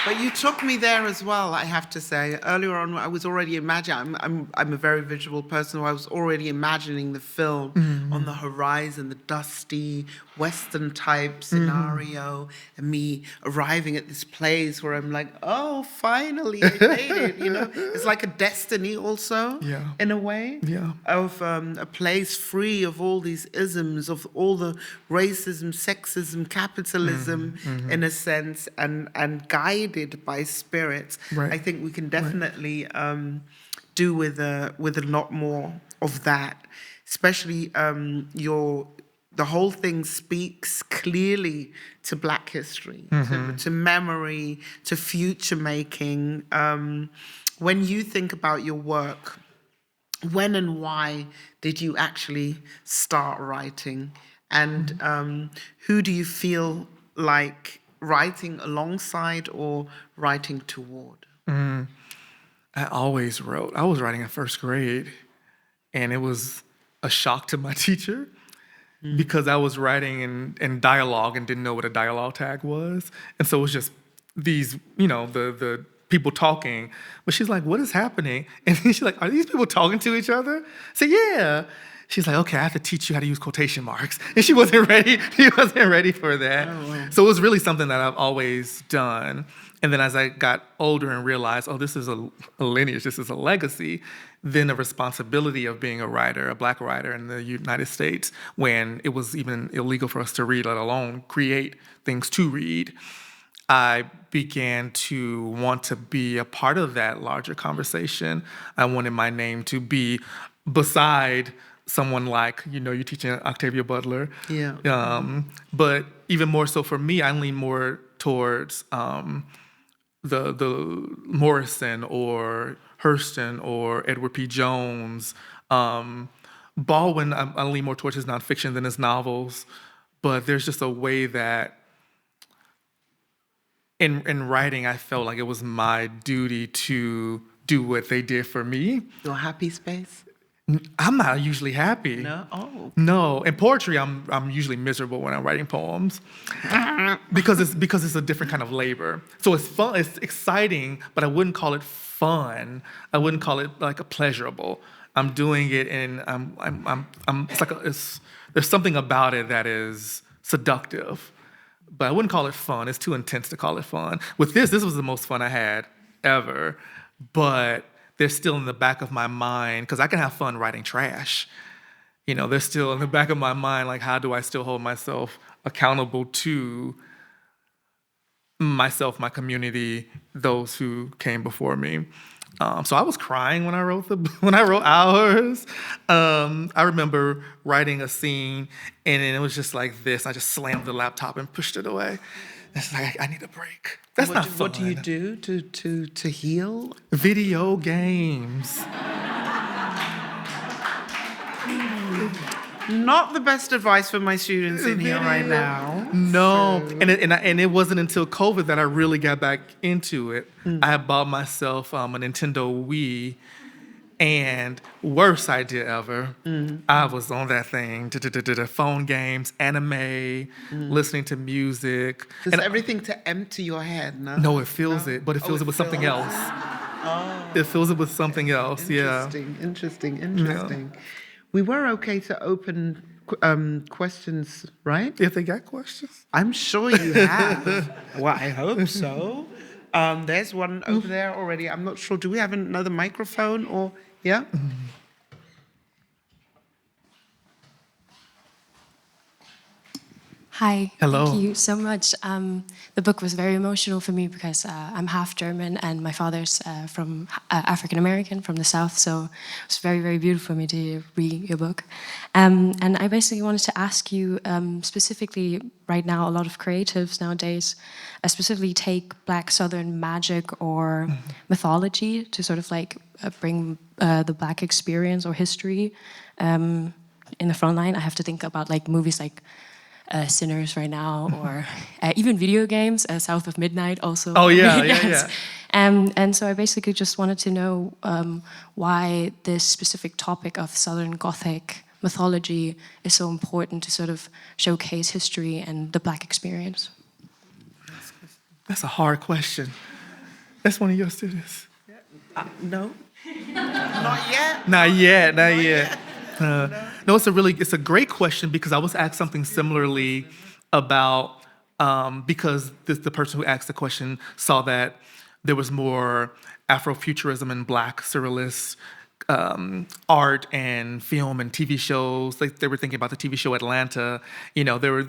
But you took me there as well, I have to say. Earlier on, I was already imagining, I'm a very visual person, so I was already imagining the film on the horizon, the dusty, Western-type scenario, and me arriving at this place where I'm like, oh, finally, I made it, you know? It's like a destiny also, in a way, of a place free of all these isms, of all the racism, sexism, capitalism, in a sense, and guided by spirits. I think we can definitely do with a lot more of that, especially the whole thing speaks clearly to Black history, to memory, to future making. When you think about your work, when and why did you actually start writing? And who do you feel like writing alongside or writing toward? I always wrote. I was writing in first grade, and it was a shock to my teacher because I was writing in dialogue and didn't know what a dialogue tag was. And so it was just these, you know, the people talking. But she's like, what is happening? And she's like, are these people talking to each other? I said, yeah. She's like, okay, I have to teach you how to use quotation marks. And she wasn't ready. She wasn't ready for that. Oh, wow. So it was really something that I've always done. And then as I got older and realized, oh, this is a lineage, this is a legacy, then the responsibility of being a writer, a Black writer in the United States, when it was even illegal for us to read, let alone create things to read, I began to want to be a part of that larger conversation. I wanted my name to be beside someone like, you're teaching Octavia Butler. Yeah. But even more so for me, I lean more towards the Morrison or Hurston or Edward P. Jones. Baldwin, I lean more towards his nonfiction than his novels. But there's just a way that in writing, I felt like it was my duty to do what they did for me. Your happy space? I'm not usually happy. No? Oh. No. In poetry, I'm usually miserable when I'm writing poems because it's a different kind of labor. So it's fun, it's exciting, but I wouldn't call it fun. I wouldn't call it like a pleasurable. I'm doing it, and there's something about it that is seductive. But I wouldn't call it fun. It's too intense to call it fun. With this was the most fun I had ever. But they're still in the back of my mind, because I can have fun writing trash. They're still in the back of my mind, like, how do I still hold myself accountable to myself, my community, those who came before me? So I was crying when I wrote Hours. I remember writing a scene, and it was just like this. I just slammed the laptop and pushed it away. It's like, I need a break. That's not fun. What do you do to heal? Video games. Not the best advice for my students in here right now. No, and it wasn't until COVID that I really got back into it. I had bought myself a Nintendo Wii, and worst idea ever. I was on that thing, phone games, anime, listening to music. Does everything to empty your head, no? No, it fills it, but it fills it with something else. Oh. It fills it with something else, yeah. Interesting. Yeah. We were okay to open questions, right? If they got questions. I'm sure you have. Well, I hope so. There's one over there already. I'm not sure. Do we have another microphone or, yeah? Hi. Hello. Thank you so much. The book was very emotional for me because I'm half German and my father's from African American from the South, so it was very, very beautiful for me to read your book. And I basically wanted to ask you specifically, right now, a lot of creatives nowadays specifically take Black Southern magic or mythology to sort of like bring the Black experience or history in the front line. I have to think about like movies like Sinners right now, or even video games, South of Midnight also. Oh yeah. And so I basically just wanted to know why this specific topic of Southern Gothic mythology is so important to sort of showcase history and the Black experience. That's a hard question. That's one of your students. No. Not yet. Not yet. No, it's a great question, because I was asked something similarly about because the person who asked the question saw that there was more Afro-Futurism and Black surrealist art and film and TV shows. They were thinking about the TV show Atlanta. They were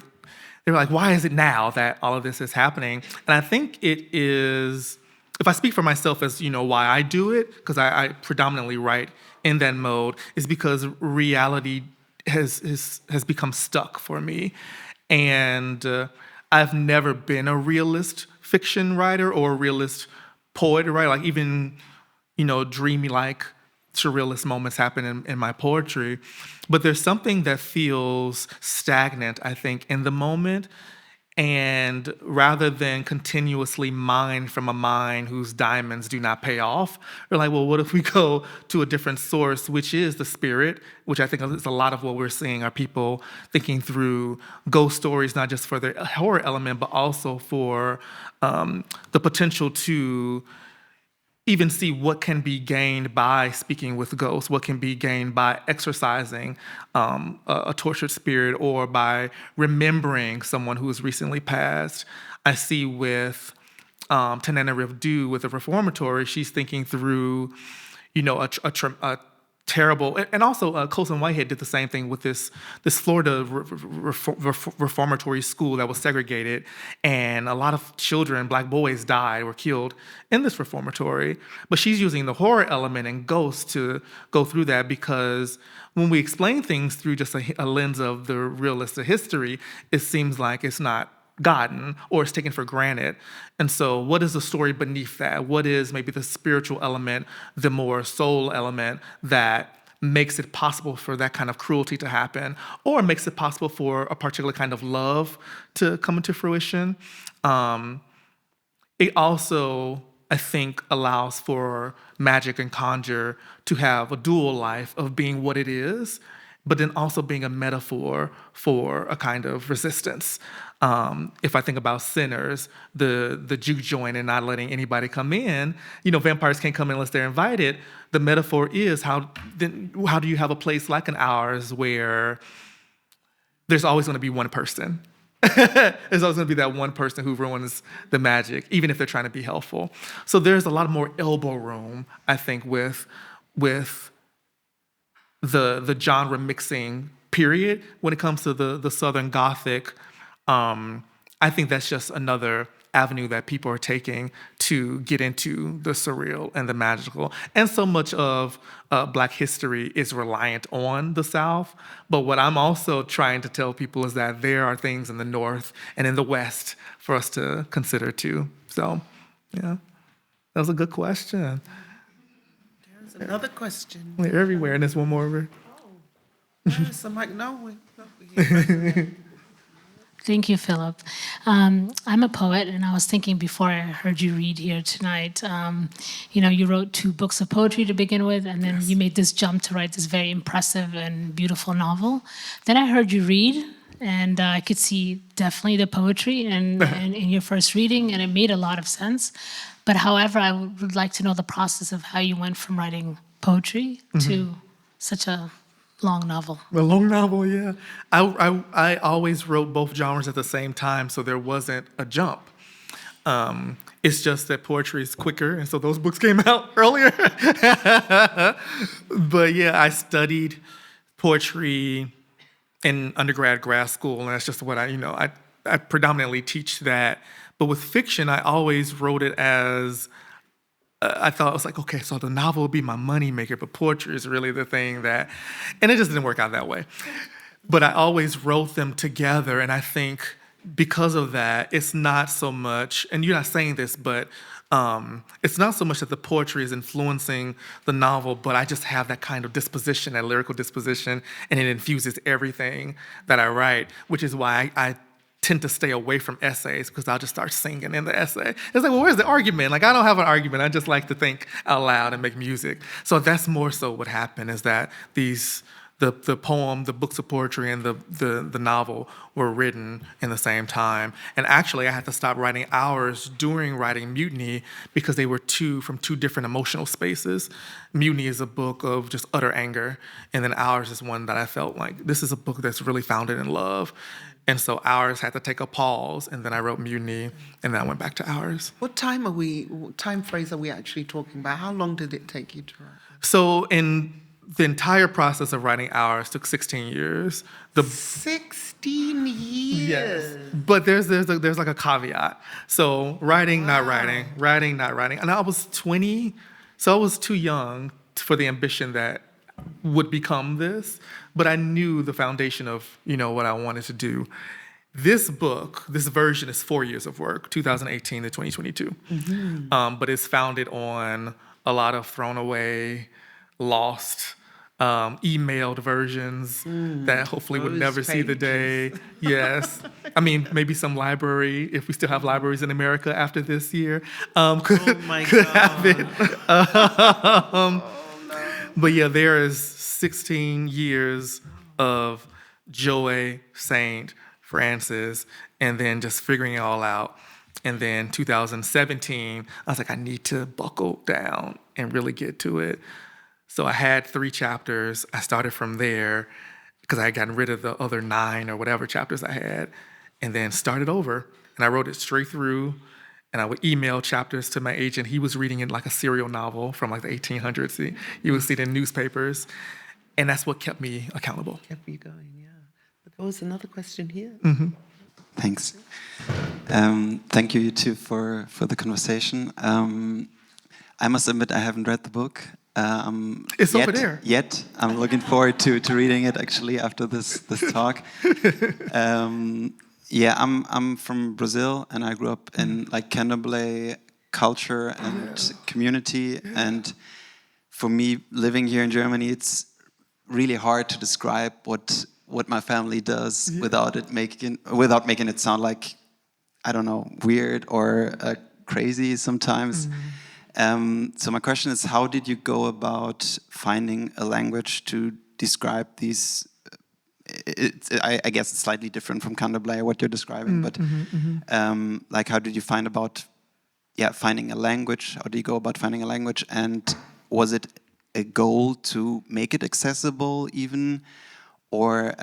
like, why is it now that all of this is happening? And I think it is, if I speak for myself as why I do it, because I predominantly write in that mode, is because reality has become stuck for me. And I've never been a realist fiction writer or a realist poet, right? Like even, dreamy like surrealist moments happen in my poetry. But there's something that feels stagnant, I think, in the moment. And rather than continuously mine from a mine whose diamonds do not pay off, we're like, well, what if we go to a different source, which is the spirit, which I think is a lot of what we're seeing are people thinking through ghost stories, not just for the horror element, but also for the potential to even see what can be gained by speaking with ghosts, what can be gained by exorcising a tortured spirit, or by remembering someone who has recently passed. I see with Tanana Rivdu with the Reformatory, she's thinking through, a terrible. And also, Colson Whitehead did the same thing with this Florida reformatory school that was segregated, and a lot of children, black boys, died or killed in this reformatory. But she's using the horror element and ghosts to go through that, because when we explain things through just a lens of the realistic history, it seems like it's not gotten or it's taken for granted. And so what is the story beneath that? What is maybe the spiritual element, the more soul element that makes it possible for that kind of cruelty to happen, or makes it possible for a particular kind of love to come into fruition? It also, I think, allows for magic and conjure to have a dual life of being what it is, but then also being a metaphor for a kind of resistance. If I think about Sinners, the juke joint and not letting anybody come in, vampires can't come in unless they're invited. The metaphor is how do you have a place like an Ours where there's always going to be one person. There's always going to be that one person who ruins the magic, even if they're trying to be helpful. So there's a lot more elbow room, I think, with the genre mixing period when it comes to the Southern Gothic. I think that's just another avenue that people are taking to get into the surreal and the magical. And so much of Black history is reliant on the South. But what I'm also trying to tell people is that there are things in the North and in the West for us to consider too. So, yeah, that was a good question. There's another question. They're everywhere, and there's one more over. Yes, I'm like, no. Thank you, Philip. I'm a poet, and I was thinking before I heard you read here tonight, you wrote 2 books of poetry to begin with, and then you made this jump to write this very impressive and beautiful novel. Then I heard you read, and I could see definitely the poetry in your first reading, and it made a lot of sense. But however, I would like to know the process of how you went from writing poetry to such a long novel. A long novel, yeah. I always wrote both genres at the same time, so there wasn't a jump. It's just that poetry is quicker, and so those books came out earlier. But yeah, I studied poetry in undergrad, grad school, and that's just what I predominantly teach that. But with fiction, I always wrote it as I thought, it was like, okay, so the novel will be my moneymaker, but poetry is really the thing that, and it just didn't work out that way. But I always wrote them together, and I think because of that, it's not so much, and you're not saying this, but it's not so much that the poetry is influencing the novel, but I just have that kind of disposition, that lyrical disposition, and it infuses everything that I write, which is why I tend to stay away from essays, because I'll just start singing in the essay. It's like, well, where's the argument? Like, I don't have an argument. I just like to think out loud and make music. So that's more so what happened, is that the poem, the books of poetry, and the novel were written in the same time. And actually, I had to stop writing Hours during writing Mutiny, because they were from two different emotional spaces. Mutiny is a book of just utter anger, and then Hours is one that I felt like, this is a book that's really founded in love. And so Hours had to take a pause, and then I wrote Mutiny, and then I went back to Hours. What time phrase are we actually talking about? How long did it take you to write? So in the entire process of writing Hours took 16 years. 16 years? Yes. But there's like a caveat. So writing, not writing, writing, not writing. And I was 20, so I was too young for the ambition that would become this, but I knew the foundation of, what I wanted to do. This book, this version is 4 years of work, 2018 to 2022. But it's founded on a lot of thrown away, lost, emailed versions that hopefully would never see the day. Yes. I mean, maybe some library, if we still have libraries in America after this year, could have it. But yeah, there is 16 years of joy, Saint, Francis, and then just figuring it all out. And then 2017, I was like, I need to buckle down and really get to it. So I had 3 chapters. I started from there because I had gotten rid of the other 9 or whatever chapters I had, and then started over. And I wrote it straight through. and I would email chapters to my agent. He was reading it like a serial novel from like the 1800s. He would see it in newspapers, and that's what kept me accountable. Kept you going, yeah. But there was another question here. Thanks. Thank you, you two, for the conversation. I must admit I haven't read the book. It's over there. Yet. I'm looking forward to reading it actually after this talk. Yeah, I'm from Brazil, and I grew up in like Candomblé culture and community. And for me, living here in Germany, it's really hard to describe what my family does without making it sound like, I don't know, weird or crazy sometimes. So my question is, how did you go about finding a language to describe these? I guess it's slightly different from Candomblé, what you're describing, but like, how did you finding a language? How do you go about finding a language? And was it a goal to make it accessible even? Or,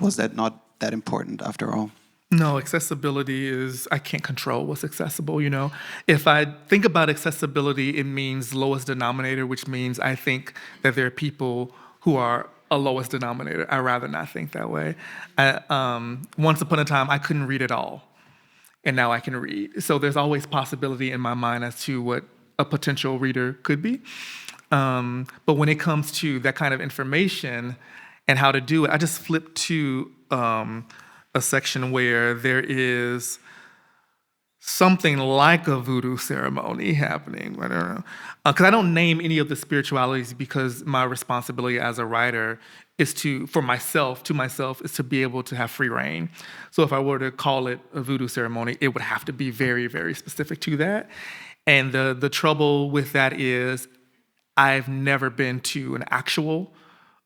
was that not that important after all? No, accessibility is, I can't control what's accessible, you know. If I think about accessibility, it means lowest denominator, which means I think that there are people who are a lowest denominator. I'd rather not think that way. Once upon a time, I couldn't read at all, and now I can read. So there's always possibility in my mind as to what a potential reader could be. But when it comes to that kind of information and how to do it, I just flipped to a section where there is something like a voodoo ceremony happening. I don't know. Because I don't name any of the spiritualities because my responsibility as a writer is to be able to have free reign. So if I were to call it a voodoo ceremony, it would have to be very, very specific to that. And the trouble with that is I've never been to an actual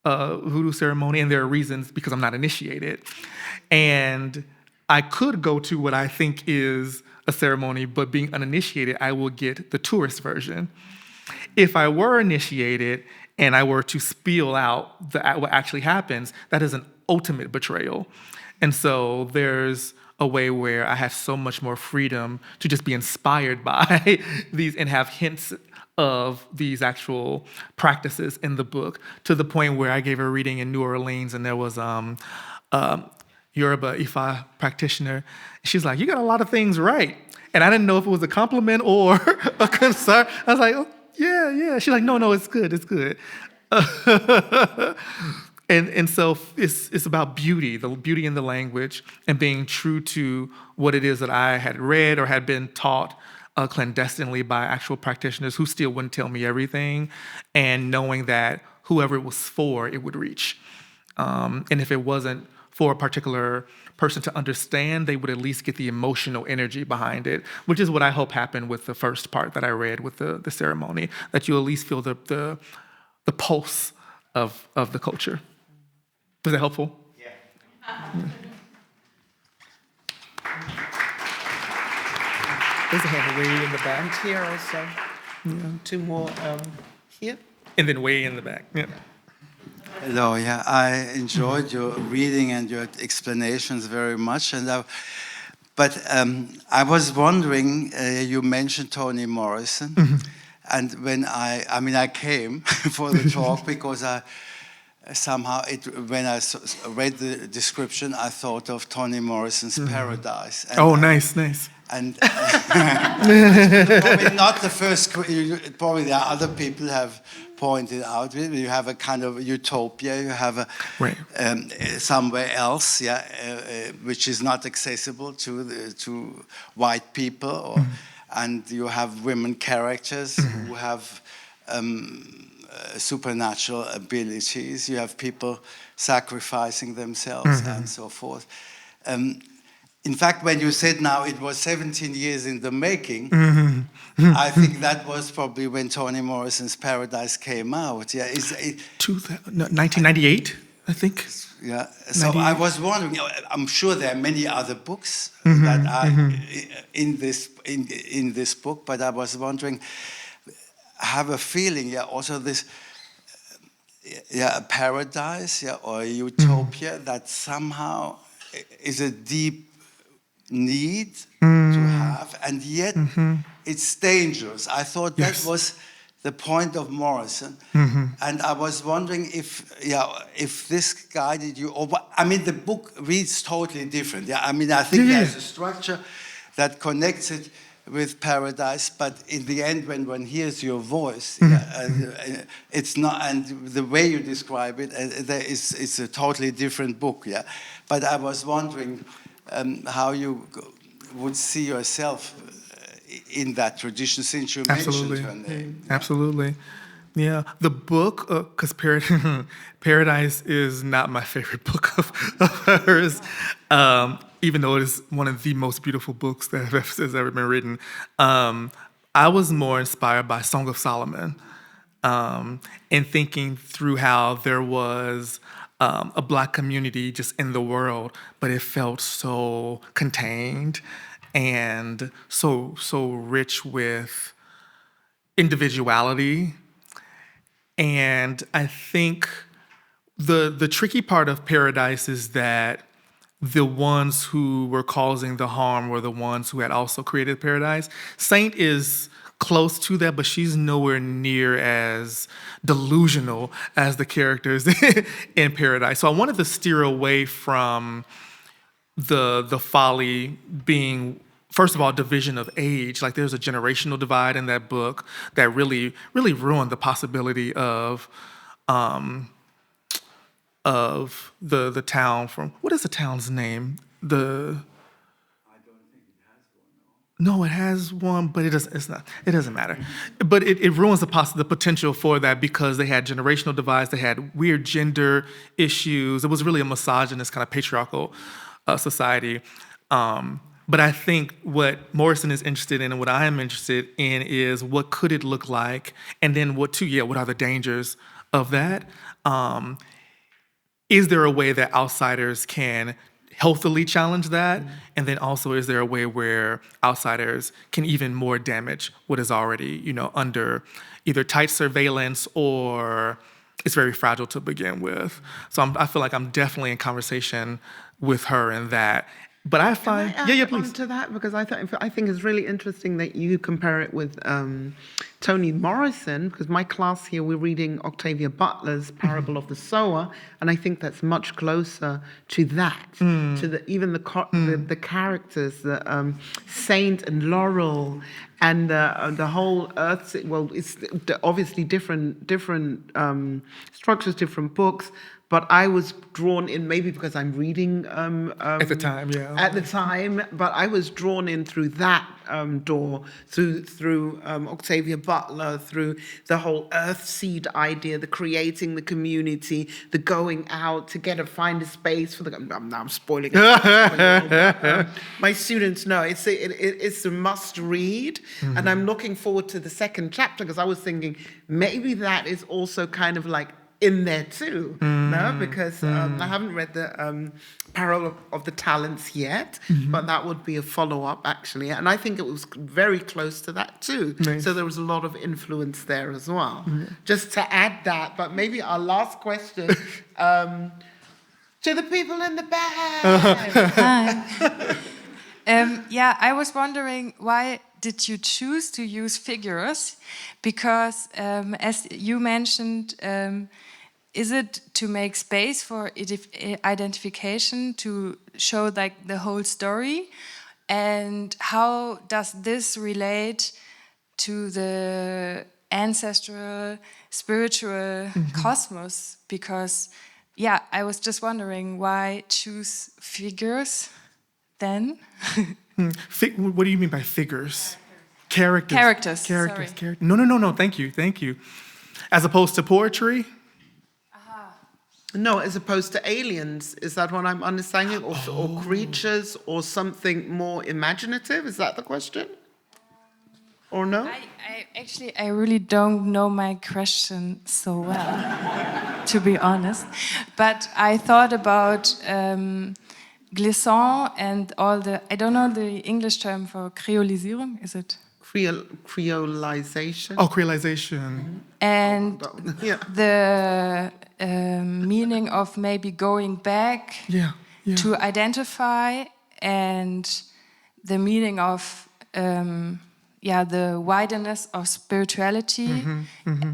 voodoo ceremony, and there are reasons because I'm not initiated. And I could go to what I think is a ceremony, but being uninitiated, I will get the tourist version. If I were initiated and I were to spiel out what actually happens, that is an ultimate betrayal. And so there's a way where I have so much more freedom to just be inspired by these and have hints of these actual practices in the book, to the point where I gave a reading in New Orleans, and there was Yoruba Ifa practitioner. She's like, "You got a lot of things right." And I didn't know if it was a compliment or a concern. I was like, "Oh, yeah." She's like, no, it's good. And so it's about beauty, the beauty in the language, and being true to what it is that I had read or had been taught clandestinely by actual practitioners who still wouldn't tell me everything, and knowing that whoever it was for, it would reach. And if it wasn't for a particular person to understand, they would at least get the emotional energy behind it, which is what I hope happened with the first part that I read with the ceremony, that you at least feel the pulse of the culture. Was that helpful? Yeah. There's a hand way in the back. And here also. Yeah. Two more here. And then way in the back. Yeah. Hello, yeah, I enjoyed your reading and your explanations very much. But I was wondering, you mentioned Toni Morrison, and when I came for the talk because when I read the description, I thought of Toni Morrison's Paradise. And, nice. And probably not the first. Probably there are other people have pointed out. You have a kind of utopia. You have a somewhere else, which is not accessible to white people, and you have women characters who have supernatural abilities. You have people sacrificing themselves and so forth. In fact, when you said now it was 17 years in the making, I think that was probably when Toni Morrison's Paradise came out. Yeah, 1998, I think. Yeah. So I was wondering. I'm sure there are many other books that are in this book, but I was wondering. I have a feeling, also this, a paradise, or a utopia that somehow is a deep need to have, and yet it's dangerous. I thought that was the point of Morrison, and I was wondering if this guided you. Or I mean, the book reads totally different. Yeah, I mean, I think there's a structure that connects it with Paradise, but in the end, when one hears your voice, it's not, and the way you describe it, it's a totally different book. Yeah, but I was wondering how you would see yourself in that tradition, since you mentioned her name. Absolutely. Yeah, the book, because Paradise is not my favorite book of hers, even though it is one of the most beautiful books that has ever been written. I was more inspired by Song of Solomon, and thinking through how there was a Black community just in the world, but it felt so contained and so rich with individuality. And I think the tricky part of Paradise is that the ones who were causing the harm were the ones who had also created Paradise. Saint is close to that, but she's nowhere near as delusional as the characters in Paradise. So I wanted to steer away from the folly being, first of all, division of age. Like, there's a generational divide in that book that really ruined the possibility of the town from, what is the town's name? I don't think it has one. No, it has one, but it doesn't matter. But it ruins the potential for that, because they had generational divides, they had weird gender issues. It was really a misogynist kind of patriarchal society. But I think what Morrison is interested in and what I am interested in is what could it look like, and then what are the dangers of that? Is there a way that outsiders can healthily challenge that? And then also, is there a way where outsiders can even more damage what is already, under either tight surveillance or it's very fragile to begin with? So I feel like I'm definitely in conversation with her in that. But I find, please. To that, because I think it's really interesting that you compare it with Toni Morrison, because my class here, we're reading Octavia Butler's Parable of the Sower, and I think that's much closer to that, to the characters, the Saint and Laurel, and the whole Earth. Well, it's obviously different structures, different books. But I was drawn in, maybe because I'm reading at the time, but I was drawn in through that door, through Octavia Butler, through the whole earth seed idea, the creating the community, the going out to find a space for the. Now I'm spoiling it. My students know it's a must read, and I'm looking forward to the second chapter, because I was thinking maybe that is also kind of like in there too, no? Because I haven't read the Parable of the Talents yet, but that would be a follow-up, actually. And I think it was very close to that too. Nice. So there was a lot of influence there as well. Just to add that, but maybe our last question to the people in the back. Hi. I was wondering, why did you choose to use figures? Because as you mentioned, is it to make space for identification, to show like the whole story? And how does this relate to the ancestral, spiritual cosmos? Because, I was just wondering, why choose figures then? What do you mean by figures? Characters. Sorry. No. Thank you. As opposed to poetry? No, as opposed to aliens. Is that what I'm understanding? Or creatures, or something more imaginative? Is that the question? Or no? I really don't know my question so well, to be honest. But I thought about glissant and all the, I don't know the English term for Kreolisierung, is it? Creolization. Oh, creolization. And the meaning of maybe going back to identify and the meaning of the wideness of spirituality,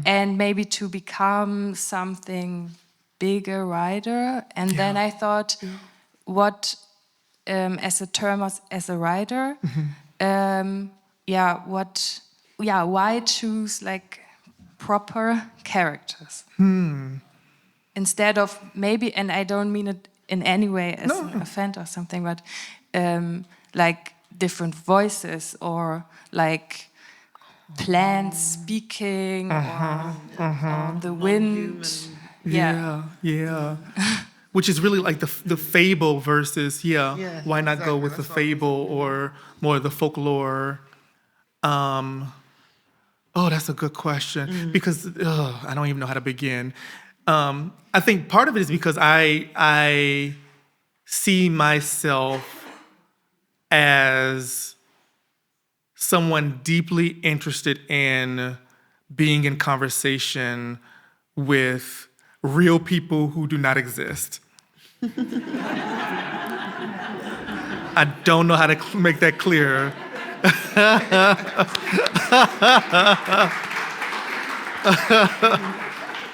and maybe to become something bigger, wider. And then I thought, what as a term as a writer, why choose like proper characters instead of maybe, and I don't mean it in any way as an offense or something, but like different voices or like plants speaking or the wind. Yeah. Which is really like the fable versus, why not go with the fable or more of the folklore? That's a good question. Because I don't even know how to begin. I think part of it is because I see myself as someone deeply interested in being in conversation with real people who do not exist. I don't know how to make that clear.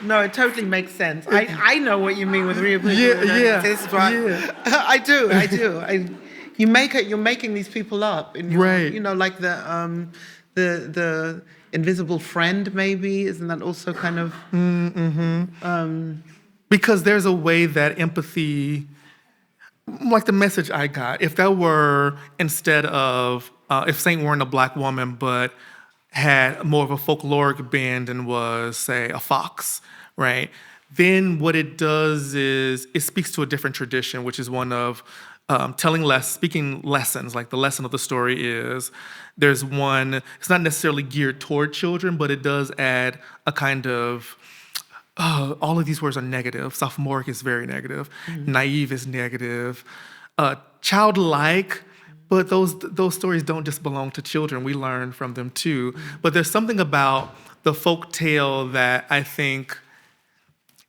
No, it totally makes sense. I know what you mean with real people. I do. You're making these people up, in your, right? Like the invisible friend, maybe. Isn't that also kind of? Because there's a way that empathy, like the message I got, if that were instead of if Saint weren't a black woman, but had more of a folkloric bend and was, say, a fox, right? Then what it does is it speaks to a different tradition, which is one of speaking lessons. Like the lesson of the story is there's one, it's not necessarily geared toward children, but it does add a kind of, all of these words are negative. Sophomoric is very negative. Naive is negative. Childlike, but those stories don't just belong to children. We learn from them too. But there's something about the folk tale that I think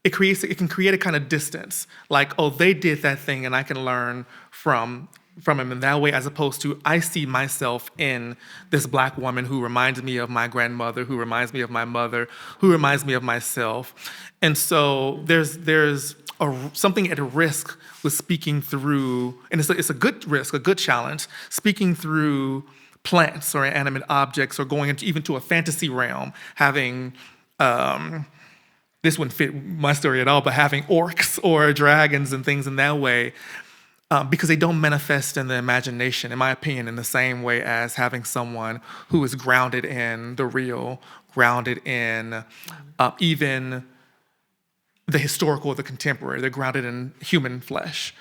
it can create a kind of distance. Like, oh, they did that thing and I can learn from him in that way, as opposed to I see myself in this black woman who reminds me of my grandmother, who reminds me of my mother, who reminds me of myself. And so there's something at risk with speaking through, and it's a good risk, a good challenge, speaking through plants or animate objects or going even to a fantasy realm, having, this wouldn't fit my story at all, but having orcs or dragons and things in that way, because they don't manifest in the imagination, in my opinion, in the same way as having someone who is grounded in the real, grounded in even the historical or the contemporary. They're grounded in human flesh.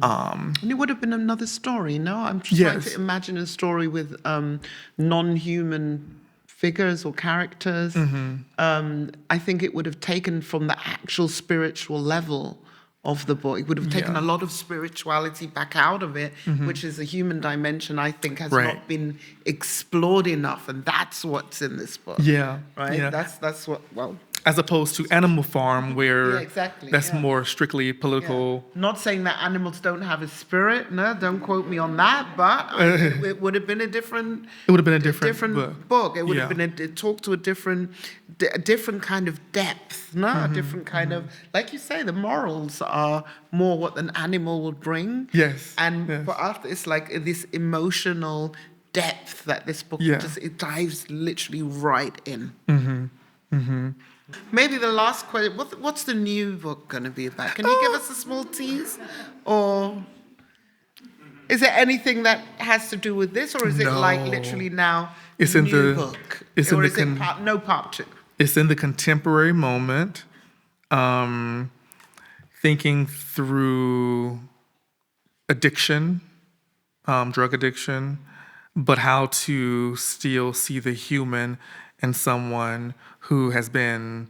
And it would have been another story, no? I'm trying to imagine a story with non-human figures or characters. I think it would have taken from the actual spiritual level of the book. It would have taken a lot of spirituality back out of it, which is a human dimension I think has not been explored enough, and that's what's in this book. Right? That's what, well... As opposed to Animal Farm, where that's more strictly political. Not saying that animals don't have a spirit, no, don't quote me on that, but it would have been a different... It would have been a different book. It would have been it talked to a different kind of depth, no? A different kind of, like you say, the morals are more what an animal would bring. And for us, it's like this emotional depth that this book it dives literally right in. Maybe the last question, what's the new book going to be about? Can you give us a small tease? Or is there anything that has to do with this? Or is it like literally now it's new in the book? It's or in the is it part two? It's in the contemporary moment, thinking through addiction, drug addiction, but how to still see the human in someone who has been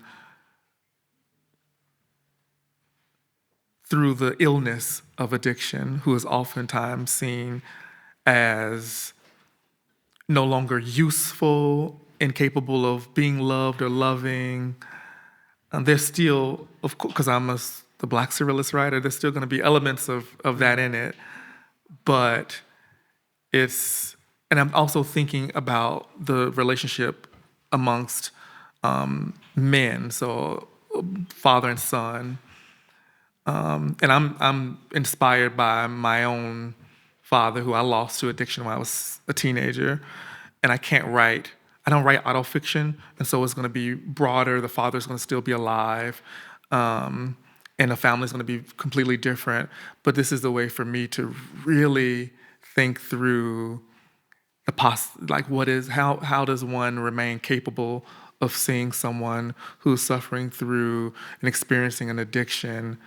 through the illness of addiction, who is oftentimes seen as no longer useful, incapable of being loved or loving. And there's still, of course, because I'm the Black surrealist writer, there's still going to be elements of that in it. But and I'm also thinking about the relationship amongst men, so father and son. And I'm inspired by my own father, who I lost to addiction when I was a teenager, and I don't write autofiction, and so it's going to be broader. The father's going to still be alive, and the family's going to be completely different. But this is the way for me to really think through how does one remain capable of seeing someone who's suffering through and experiencing an addiction,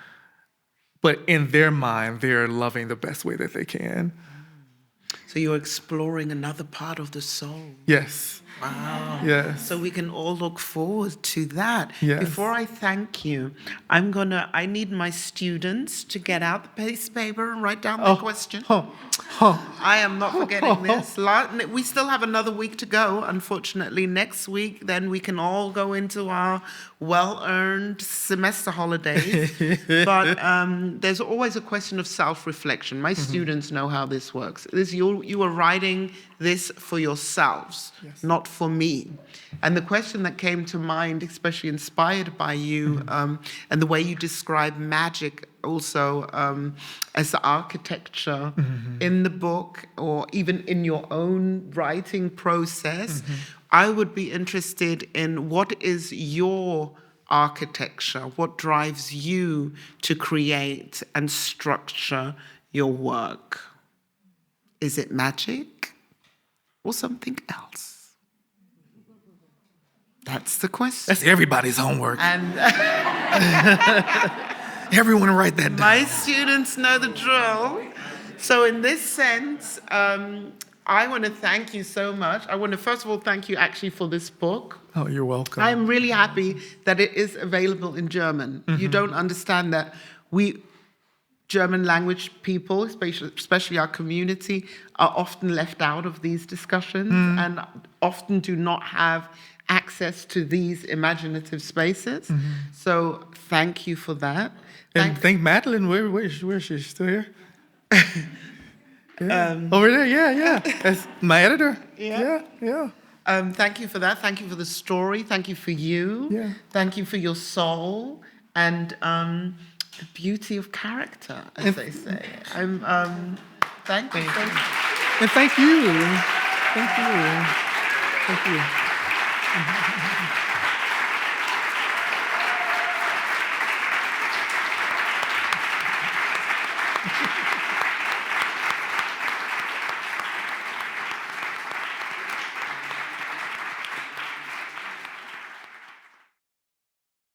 but in their mind, they're loving the best way that they can. So you're exploring another part of the soul. Yes. Wow. Yes. So we can all look forward to that. Yes. Before I thank you, I need my students to get out the piece of paper and write down their question. I am not forgetting this. We still have another week to go, unfortunately. Next week, then we can all go into our well-earned semester holidays. But there's always a question of self-reflection. My students know how this works. You are writing this for yourselves, not for me. And the question that came to mind, especially inspired by you, and the way you describe magic also as architecture in the book, or even in your own writing process, I would be interested in what is your architecture, what drives you to create and structure your work. Is it magic or something else? That's the question. That's everybody's homework. And everyone write that down. My students know the drill. So in this sense, I want to thank you so much. I want to first of all thank you actually for this book. Oh, you're welcome. I'm really happy that it is available in German. You don't understand that we German language people, especially our community, are often left out of these discussions and often do not have access to these imaginative spaces. So thank you for that. And thank Madeline. Where is she? Still here? Over there, yeah. That's my editor. Yeah. Thank you for that. Thank you for the story. Thank you for you. Yeah. Thank you for your soul and the beauty of character, as they say. Thank you. And thank you. Thank you.